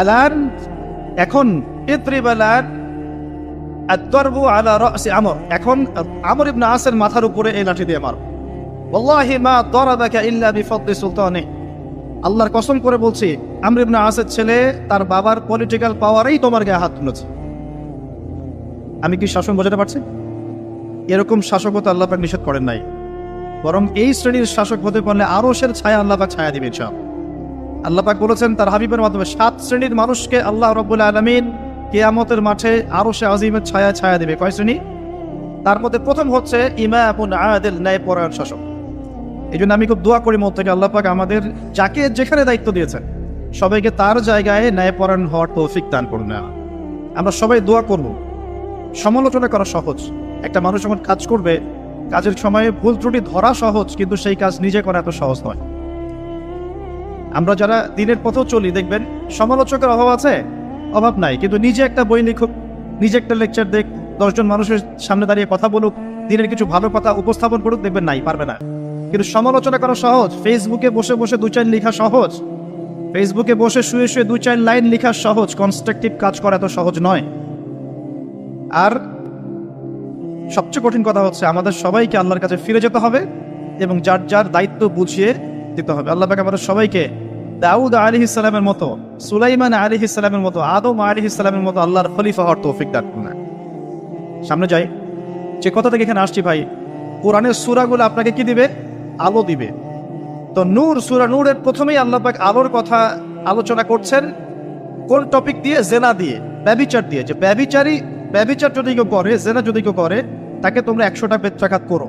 আলান, এখন ইদরিব আলান আদ-দারবু আলা রাসি আমর, এখন আমর ইবনে আসের মাথার উপরে এই লাঠি দিয়ে মারো। ওয়াল্লাহি মা দারাবাকা ইল্লা বিফদলি সুলতানি, আল্লাহর কসম করে বলছি, আমর ইবনে আসের ছেলে তার বাবার পলিটিক্যাল পাওয়ারেই তোমার গায়ে হাত তুলেছে। আমি কি শাসন বোঝাতে পারছি? এরকম শাসকতা আল্লাহ পাক নিষেধ করেন নাই, বরং এই শ্রেণীর শাসক হতে পারলে আরশের ছায়া আল্লাহ পাক ছায়া দিবেন সব। আল্লাহ পাক বলেছেন তার হাবিবের মাধ্যমে 7 শ্রেণীর মানুষকে আল্লাহ রাব্বুল আলামিন কিয়ামতের মাঠে আরশে আজিমের ছায়া ছায়া দেবে। কয় শ্রেণী? তার মধ্যে প্রথম হচ্ছে ইমামুন আদিল, ন্যায়পরায়ণ শাসক। এই জন্য আমি খুব দোয়া করি মন থেকে আল্লাহ পাক আমাদের যাকে যেখানে দায়িত্ব দিয়েছেন সবাইকে তার জায়গায় ন্যায়পরায়ণ হওয়ার তৌফিক দান করুন। আমরা সবাই দোয়া করব। সমালোচনা করা সহজ, একটা মানুষ যখন কাজ করবে কাজের সময়ে ভুল ত্রুটি ধরা সহজ, কিন্তু সেই কাজ নিজে করা এত সহজ নয়। আমরা যারা দিনের পথেও চলি দেখবেন সমালোচকের অভাব আছে, অভাব নাই, কিন্তু নিজে একটা বই লিখুক, নিজে একটা লেকচার দেখ, 10 জন মানুষের সামনে দাঁড়িয়ে কথা বলুক, দিনের কিছু ভালো কথা উপস্থাপন করুক, দেখবেন নাই, পারবে না। কিন্তু সমালোচনা করা সহজ, ফেসবুকে বসে বসে 2-4 লেখা সহজ, ফেসবুকে বসে শুয়ে শুয়ে 2-4 লাইন লেখা সহজ, কনস্ট্রাকটিভ কাজ করা এত সহজ নয়। আর সবচেয়ে কঠিন কথা হচ্ছে আমাদের সবাইকে আল্লাহর কাছে ফিরে যেতে হবে এবং যার যার দায়িত্ব বুঝিয়ে দিতে হবে। আল্লাহ পাক আমাদের সবাইকে দাউদ আলাইহিস সালামের মতো, সুলাইমান আলাইহিস সালামের মতো, আদম আলাইহিস সালামের মতো আল্লাহর খলিফা হওয়ার তৌফিক দান করুন। সামনে যাই, যে কথা থেকে এখানে আসছি ভাই, কোরআনের সূরাগুলো আপনাকে কি দিবে? আলো দিবে। তো নূর, সূরা নূরের প্রথমেই আল্লাহ পাক আলোর কথা আলোচনা করছেন। কোন টপিক দিয়ে? জেনা দিয়ে, ব্যভিচার দিয়ে। যে ব্যভিচার যদি কেউ করে, জেনা যদি কেউ করে, তাকে তোমরা 100টা বেত্রাঘাত করো।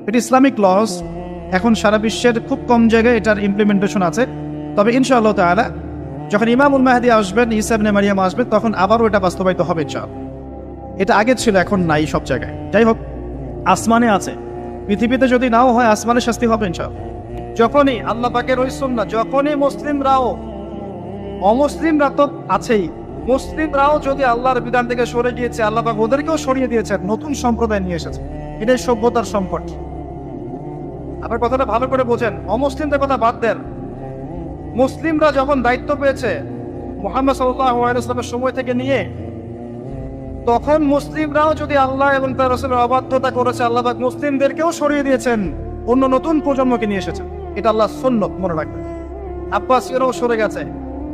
এটি ইসলামিক লস। এখন সারা বিশ্বের খুব কম জায়গায় এটার ইমপ্লিমেন্টেশন আছে, তবে ইনশাআল্লাহ তাআলা যখন ইমামুল মাহদী আসবেন, ঈসা ইবনে মারিয়াম আসবেন, তখন আবারও এটা বাস্তবায়িত হবে ইনশাআল্লাহ। এটা আগে ছিল, এখন নাই সব জায়গায়। যাই হোক, আসমানে আছে, পৃথিবীতে যদি নাও হয় আসমানে শাস্তি হবে ইনশাআল্লাহ। যখনই আল্লাহ পাকের ওই সুন্নাহ, যখনই মুসলিমরাও, অমুসলিমরা তো আছেই, মুসলিমরাও যদি আল্লাহর বিধান থেকে সরে গিয়েছে, আল্লাহ পাক ওদেরকেও সরিয়ে দিয়েছেন, নতুন সম্প্রদায় নিয়ে এসেছে। এটাই সভ্যতার সংকট। আপনার কথাটা ভালো করে বোঝেন, অমুসলিমদের কথা বাদ দেন। মুসলিমরা যখন দায়িত্ব পেয়েছে মুহাম্মদ সাল্লাল্লাহু আলাইহি ওয়াসাল্লামের সময় থেকে নিয়ে, তখন মুসলিমরাও যদি আল্লাহ এবং তার রাসূলের অবাধ্যতা করেছে, আল্লাহ পাক মুসলিমদেরকেও সরিয়ে দিয়েছেন, অন্য নতুন প্রজন্মকে নিয়ে এসেছেন। এটা আল্লাহর সুন্নাত, মনে রাখবেন। আব্বাসীয়রাও সরে গেছে,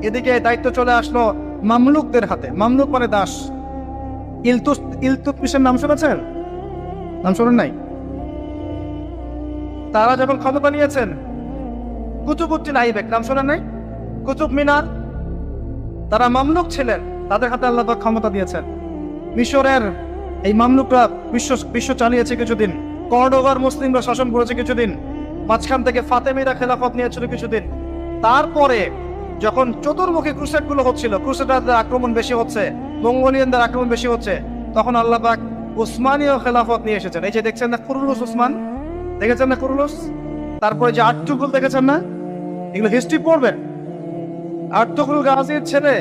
এদিকে দায়িত্ব চলে আসলো মামলুকদের হাতে। মামলুক মানে দাস। ইলতুৎমিশের নাম শুনেছেন? নাম শোনেন নাই? তারা যখন ক্ষমতা নিয়েছেন, কুতুবউদ্দিন আইবেক নাম শোনেন নাই? কুতুব মিনার, তারা মামলুক ছিলেন, তাদের হাতে আল্লাহ পাক ক্ষমতা দিয়েছেন। মিশরের এই মামলুকরা বিশ্ব চালিয়েছে কিছুদিন, কর্ডোভার মুসলিমরা শাসন করেছে কিছুদিন, মাঝখান থেকে ফাতেমিরা খেলাফত নিয়েছিল কিছুদিন। তারপরে যখন চতুর্মুখী ক্রুসেডগুলো হচ্ছিল, ক্রুসেডারদের আক্রমণ বেশি হচ্ছে, মঙ্গোলিয়ানদের আক্রমণ বেশি হচ্ছে, তখন আল্লাহ পাক উসমানীয় খেলাফত নিয়ে এসেছেন। এই যে দেখছেন না কুরুলুস উসমান, দেখেছেন না কুরুলুস? তারপরে যে আর্তুগুল দেখেছেন না? এগুলো হিস্ট্রি পড়বেন। আর্তুগুল গাজীর ছেলে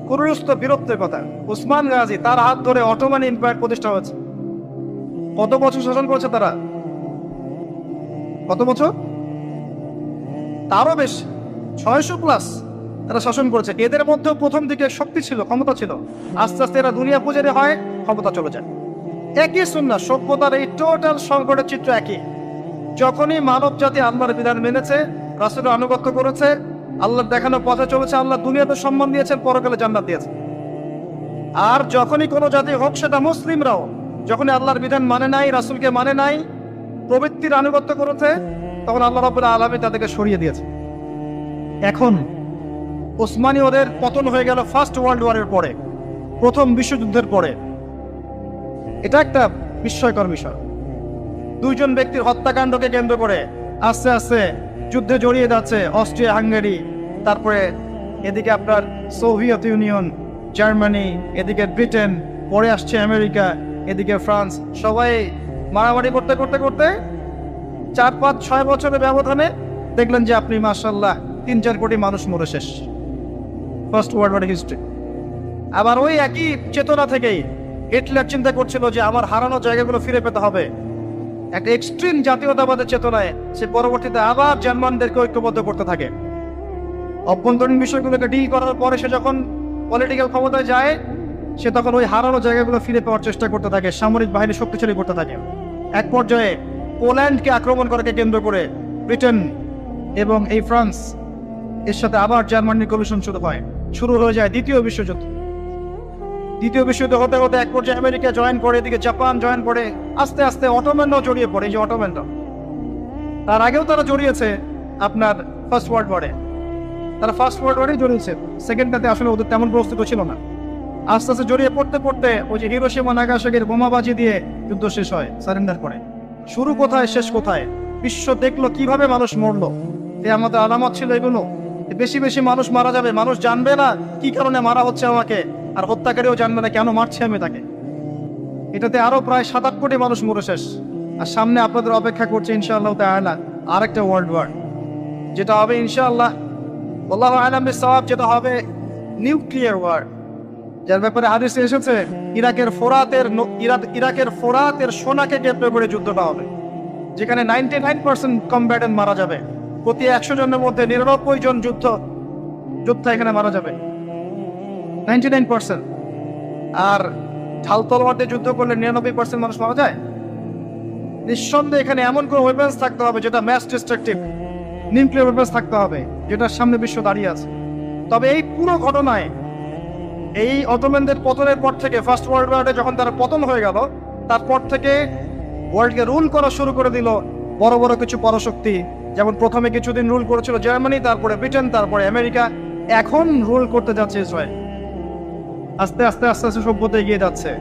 কুরুলুস তো বীরত্বের কথা। উসমান গাজী, তার হাত ধরে অটোমান এম্পায়ার প্রতিষ্ঠা হয়েছে। কত বছর শাসন করেছে তারা? কত বছর? তারও বেশ, 600+ তারা শাসন করেছে। এদের মধ্যেও প্রথম দিকে শক্তি ছিল, ক্ষমতা ছিল, আস্তে আস্তে এরা দুনিয়া পূজারি হয়, ক্ষমতা চলে যায়। একই সুন্নাহ, সভ্যতার এই টোটাল সংকটের চিত্র একই। যখনই মানব জাতি আল্লাহর বিধান মেনেছে, রাসূলের আনুগত্য করেছে, আল্লাহর দেখানো পথে চলেছে, আল্লাহ দুনিয়াতে সম্মান দিয়েছেন, পরকালে জান্নাত দিয়েছেন। আর যখনই কোনো জাতি হোক, সেটা মুসলিমরাও, যখনই আল্লাহর বিধান মানে নাই, রাসূলকে মানে নাই, প্রবৃত্তির আনুগত্য করেছে, তখন আল্লাহ রাব্বুল আলামিন তাদেরকে সরিয়ে দিয়েছে। এখন ওসমানীয়দের পতন হয়ে গেল ফার্স্ট ওয়ার্ল্ড ওয়ারের পরে, প্রথম বিশ্বযুদ্ধের পরে। এটা একটা বিস্ময়কর বিষয়। 2 জন ব্যক্তির হত্যাকাণ্ডকে কেন্দ্র করে আস্তে আস্তে যুদ্ধে জড়িয়ে যাচ্ছে অস্ট্রিয়া, হাঙ্গেরি, তারপরে এদিকে আপনার সোভিয়েত ইউনিয়ন, জার্মানি, এদিকে ব্রিটেন, পরে আসছে আমেরিকা, এদিকে ফ্রান্স। সবাই মারামারি করতে করতে করতে 4-5-6 বছরের ব্যবধানে দেখলেন যে আপনি মাশাআল্লাহ 3-4 কোটি মানুষ মরে শেষ। First world war history. আবার ওই একই চেতনা থেকেই হিটলার চিন্তা করছিল যে আমার হারানো জায়গাগুলো ফিরে পেতে হবে। একটা এক্সট্রিম জাতীয়তাবাদের চেতনায় সে পরবর্তীতে আবার জার্মানদেরকে ঐক্যবদ্ধ করতে থাকে। অভ্যন্তরীণ বিষয়গুলোকে ডিল করার পরে সে যখন পলিটিক্যাল ক্ষমতায় যায়, সে তখন ওই হারানো জায়গাগুলো ফিরে পাওয়ার চেষ্টা করতে থাকে, সামরিক বাহিনী শক্তিশালী করতে থাকে। এক পর্যায়ে পোল্যান্ডকে আক্রমণ করাকে কেন্দ্র করে ব্রিটেন এবং এই ফ্রান্স এর সাথে আবার জার্মানির কমিশন শুরু হয়ে যায় দ্বিতীয় বিশ্বযুদ্ধ। দ্বিতীয় বিশ্বযুদ্ধ হতে হতে এক পর্যায়ে আমেরিকা জয়েন করে, এদিকে জাপান জয়েন করে, আস্তে আস্তে অটোম্যানরাও জড়িয়ে পড়ে। এই যে অটোম্যানরা, তার আগেও তারা জড়িয়েছে আপনার ফার্স্ট ওয়ার্ল্ড ওয়ারে। তারা ফার্স্ট ওয়ার্ল্ড ওয়ারে জড়িয়েছে, সেকেন্ডটাতে আসলে ওদের তেমন প্রস্তুত ছিল না। আস্তে আস্তে জড়িয়ে পড়তে পড়তে ওই যে হিরোশিমা নাগাসাকির বোমাবাজি দিয়ে যুদ্ধ শেষ হয়, সারেন্ডার করে। শুরু কোথায় শেষ কোথায়, বিশ্ব দেখলো কিভাবে মানুষ মরলো। আমাদের আলামত ছিল এগুলো, বেশি বেশি মানুষ মারা যাবে, মানুষ জানবে না কি কারণে মারা হচ্ছে আমাকে, আর হত্যাকারীও জানবে না কেন মারছে আমি তাকে। এটাতে আরো প্রায় 7-8 কোটি মানুষ মরে শেষ। আর সামনে আপনাদের অপেক্ষা করছে ইনশাআল্লাহ তাআলা আরেকটা ওয়ার্ল্ড ওয়ার, যেটা হবে ইনশাআল্লাহ আল্লাহু আ'লাম বিস-সাওয়াব, যেটা হবে নিউক্লিয়ার ওয়ার। যার ব্যাপারে হাদিসে এসেছে ইরাকের ফোরাতের সোনাকে কেন্দ্র করে যুদ্ধটা হবে, যেখানে 99% কমব্যাটেন্ট মারা যাবে। প্রতি 100 জনের মধ্যে 99 জন যোদ্ধা এখানে মারা যাবে, 99%। আর ঢাল তলোয়ার দিয়ে যুদ্ধ করলে 99% মানুষ মারা যায়। নিঃসন্দেহে এখানে এমন কোনো ওয়েপন্স থাকতে হবে যেটা ম্যাস ডিস্ট্রাকটিভ, নিউক্লিয়ার ওয়েপন্স থাকতে হবে, যেটার সামনে বিশ্ব দাঁড়িয়ে আছে। তবে এই পুরো ঘটনায়, এই অটোম্যানদের পতনের পর থেকে, ফার্স্ট ওয়ার্ল্ড ওয়ারে যখন তারা পতন হয়ে গেল, তারপর থেকে ওয়ার্ল্ডকে রুল করা শুরু করে দিল বড় বড় কিছু পরাশক্তি। যেমন প্রথমে কিছুদিন রুল করেছিল জার্মানি, তারপরে ব্রিটেন, তারপরে আমেরিকা, এখন রুল করতে যাচ্ছে ইসরায়েল। আস্তে আস্তে আস্তে আস্তে সভ্যতা এগিয়ে যাচ্ছে।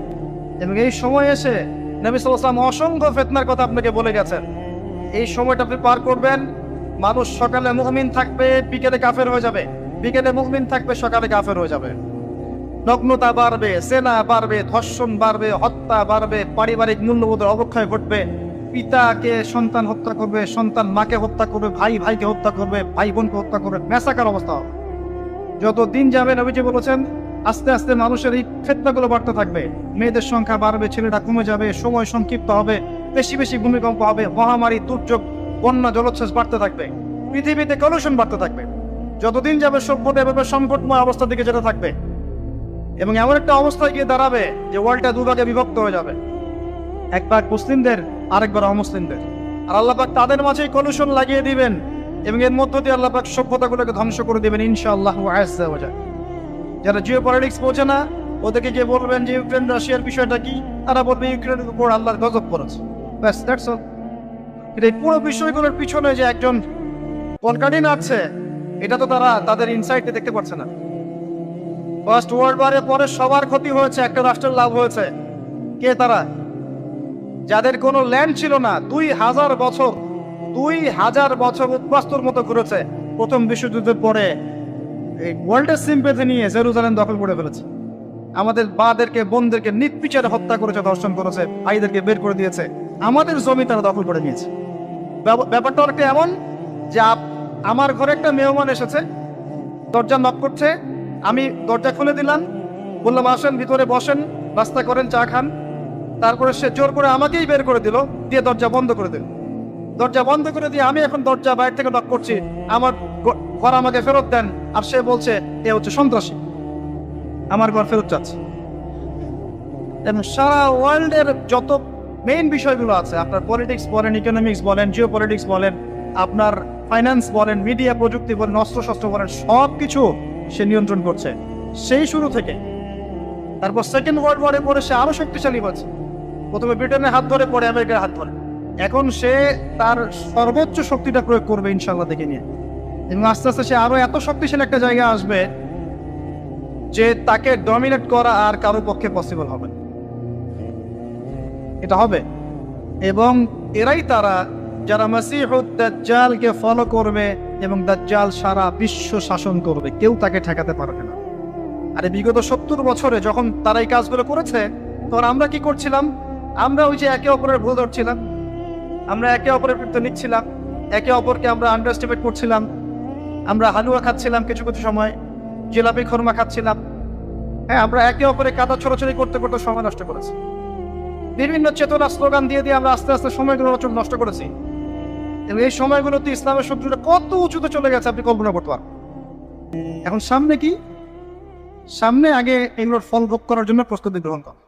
এবং এই সময় এসে নবী সাল্লাল্লাহু আলাইহি ওয়াসাল্লাম অসংখ্য ফিতনার কথা আপনাকে বলে গেছেন। এই সময়টা আপনি পার করবেন, মানুষ সকালে মুমিন থাকবে, বিকেলে কাফের হয়ে যাবে, বিকেলে মুমিন থাকবে, সকালে কাফের হয়ে যাবে। নগ্নতা বাড়বে, সেনা বাড়বে, ধর্ষণ বাড়বে, হত্যা বাড়বে, পারিবারিক মূল্যবোধের অবক্ষয় ঘটবে। পিতাকে সন্তান হত্যা করবে, সন্তান মাকে হত্যা করবে, ভাই ভাইকে হত্যা করবে, ভাই বোনকে হত্যা করবে, ম্যাসাকার অবস্থা হবে। যত দিন যাবে নবীজি বলেছেন আস্তে আস্তে মানুষের এই ফিতনাগুলো বাড়তে থাকবে। মেয়েদের সংখ্যা বাড়বে, ছেলেটা কমে যাবে, সময় সংক্ষিপ্ত হবে, বেশি বেশি ভূমিকম্প হবে, মহামারী, দুর্যোগ, বন্যা, জলোচ্ছ্বাস বাড়তে থাকবে, পৃথিবীতে কলুষণ বাড়তে থাকবে। যতদিন যাবে সভ্যতা এভাবে সংকটময় অবস্থার দিকে যেতে থাকবে, এবং এমন একটা অবস্থায় গিয়ে দাঁড়াবে যে ওয়ার্ল্ডটা দুভাগে বিভক্ত হয়ে যাবে, এক ভাগ মুসলিমদের, আরেকবার অমুসলিমদের। আর আল্লাহ পাক তাদের মাঝে কলুষণ লাগিয়ে দিবেন, এবং এর মধ্য দিয়ে আল্লাহ পাক সভ্যতাগুলোকে ধ্বংস করে দিবেন ইনশাআল্লাহ আযজা ওয়া জাল। যারা জিও পলিটিক্স বোঝে না, ওদেরকে গিয়ে বলবেন যে ইউক্রেন রাশিয়ার বিষয়টা কি, তারা বলবে ইউক্রেনের উপর আল্লাহর গজব পড়েছে, ব্যাস, দ্যাটস অল। এই পুরো বিষয়গুলোর পিছনে যে একজন কলকাঠিন আছে, এটা তো তারা তাদের ইনসাইটে দেখতে পাচ্ছে না। ফার্স্ট ওয়ার্ল্ড ওয়ারের পরে সবার ক্ষতি হয়েছে, একটা রাষ্ট্রের লাভ হয়েছে। কে তারা? যাদের কোনো ল্যান্ড ছিল না, 2000 বছর উদ্বাস্তুর মতো ঘুরেছে। প্রথম বিশ্বযুদ্ধের পরে এই ওয়ার্ল্ডের সিম্পেথি নিয়ে জেরুজালেম দখল করে ফেলেছে। আমাদের বাদেরকে, বোনদেরকে নির্বিচারে হত্যা করেছে, ধর্ষণ করেছে, ভাইদেরকে বের করে দিয়েছে, আমাদের জমি তারা দখল করে নিয়েছে। ব্যাপারটা অনেকটা এমন যে আমার ঘরে একটা মেহমান এসেছে, দরজা নক করছে, আমি দরজা খুলে দিলাম, বললাম আসেন ভিতরে বসেন, নাস্তা করেন, চা খান। তারপরে সে জোর করে আমাকেই বের করে দিল, দিয়ে দরজা বন্ধ করে দিল। দরজা বন্ধ করে দিয়ে আমি এখন দরজা বাইরে থেকে নক করছি, আমার ঘর আমাকে ফেরত দেন, আর সে বলছে এ হচ্ছে সন্ত্রাসী, আমার ঘর ফেরত চাচ্ছে। এবং সারা ওয়ার্ল্ডের যত মেইন বিষয়গুলো আছে, আপনার পলিটিক্স বলেন, ইকোনমিক্স বলেন, জিও পলিটিক্স বলেন, আপনার ফাইন্যান্স বলেন, মিডিয়া প্রযুক্তি বলেন, অস্ত্রশস্ত্র বলেন, সব কিছু সে নিয়ন্ত্রণ করছে সেই শুরু থেকে। তারপর সেকেন্ড ওয়ার্ল্ড ওয়ারে পরে সে আরো শক্তিশালী হয়েছে। প্রথমে ব্রিটেনের হাত ধরে, পরে আমেরিকার হাত ধরে। এখন সে তার সর্বোচ্চ শক্তিটা প্রয়োগ করবে ইনশাআল্লাহ দেখে নিয়ে, এবং আস্তে আস্তে সে আরো এত শক্তিশালী একটা জায়গা আসবে যে তাকে ডমিনেট করা আর কারো পক্ষে পসিবল হবে না। এটা হবে, এবং এরাই তারা যারা মাসিহুদ দাজ্জালকে ফলো করবে, এবং দাজ্জাল সারা বিশ্ব শাসন করবে, কেউ তাকে ঠেকাতে পারবে না। আরে বিগত 70 বছরে যখন তারা এই কাজগুলো করেছে, তখন আমরা কি করছিলাম? আমরা ওই যে একে অপরের ভুল ধরছিলাম, আমরা একে অপরের বিরুদ্ধে নিচ্ছিলাম, একে অপরকে আমরা আন্ডারস্টিমেট করছিলাম, আমরা হালুয়া খাচ্ছিলাম, কিছু কিছু সময় জিলাপি খরমা খাচ্ছিলাম। হ্যাঁ, আমরা একে অপরে কাদা ছড়াছড়ি করতে করতে সময় নষ্ট করেছি। বিভিন্ন চেতনা স্লোগান দিয়ে দিয়ে আমরা আস্তে আস্তে সময়গুলো নষ্ট করেছি, এবং এই সময়গুলোতে ইসলামের শত্রুরা কত উঁচুতে চলে গেছে আপনি কল্পনা করতে পারেন। এখন সামনে কি? সামনে আগে এগুলোর ফল ভোগ করার জন্য প্রস্তুতি গ্রহণ করা।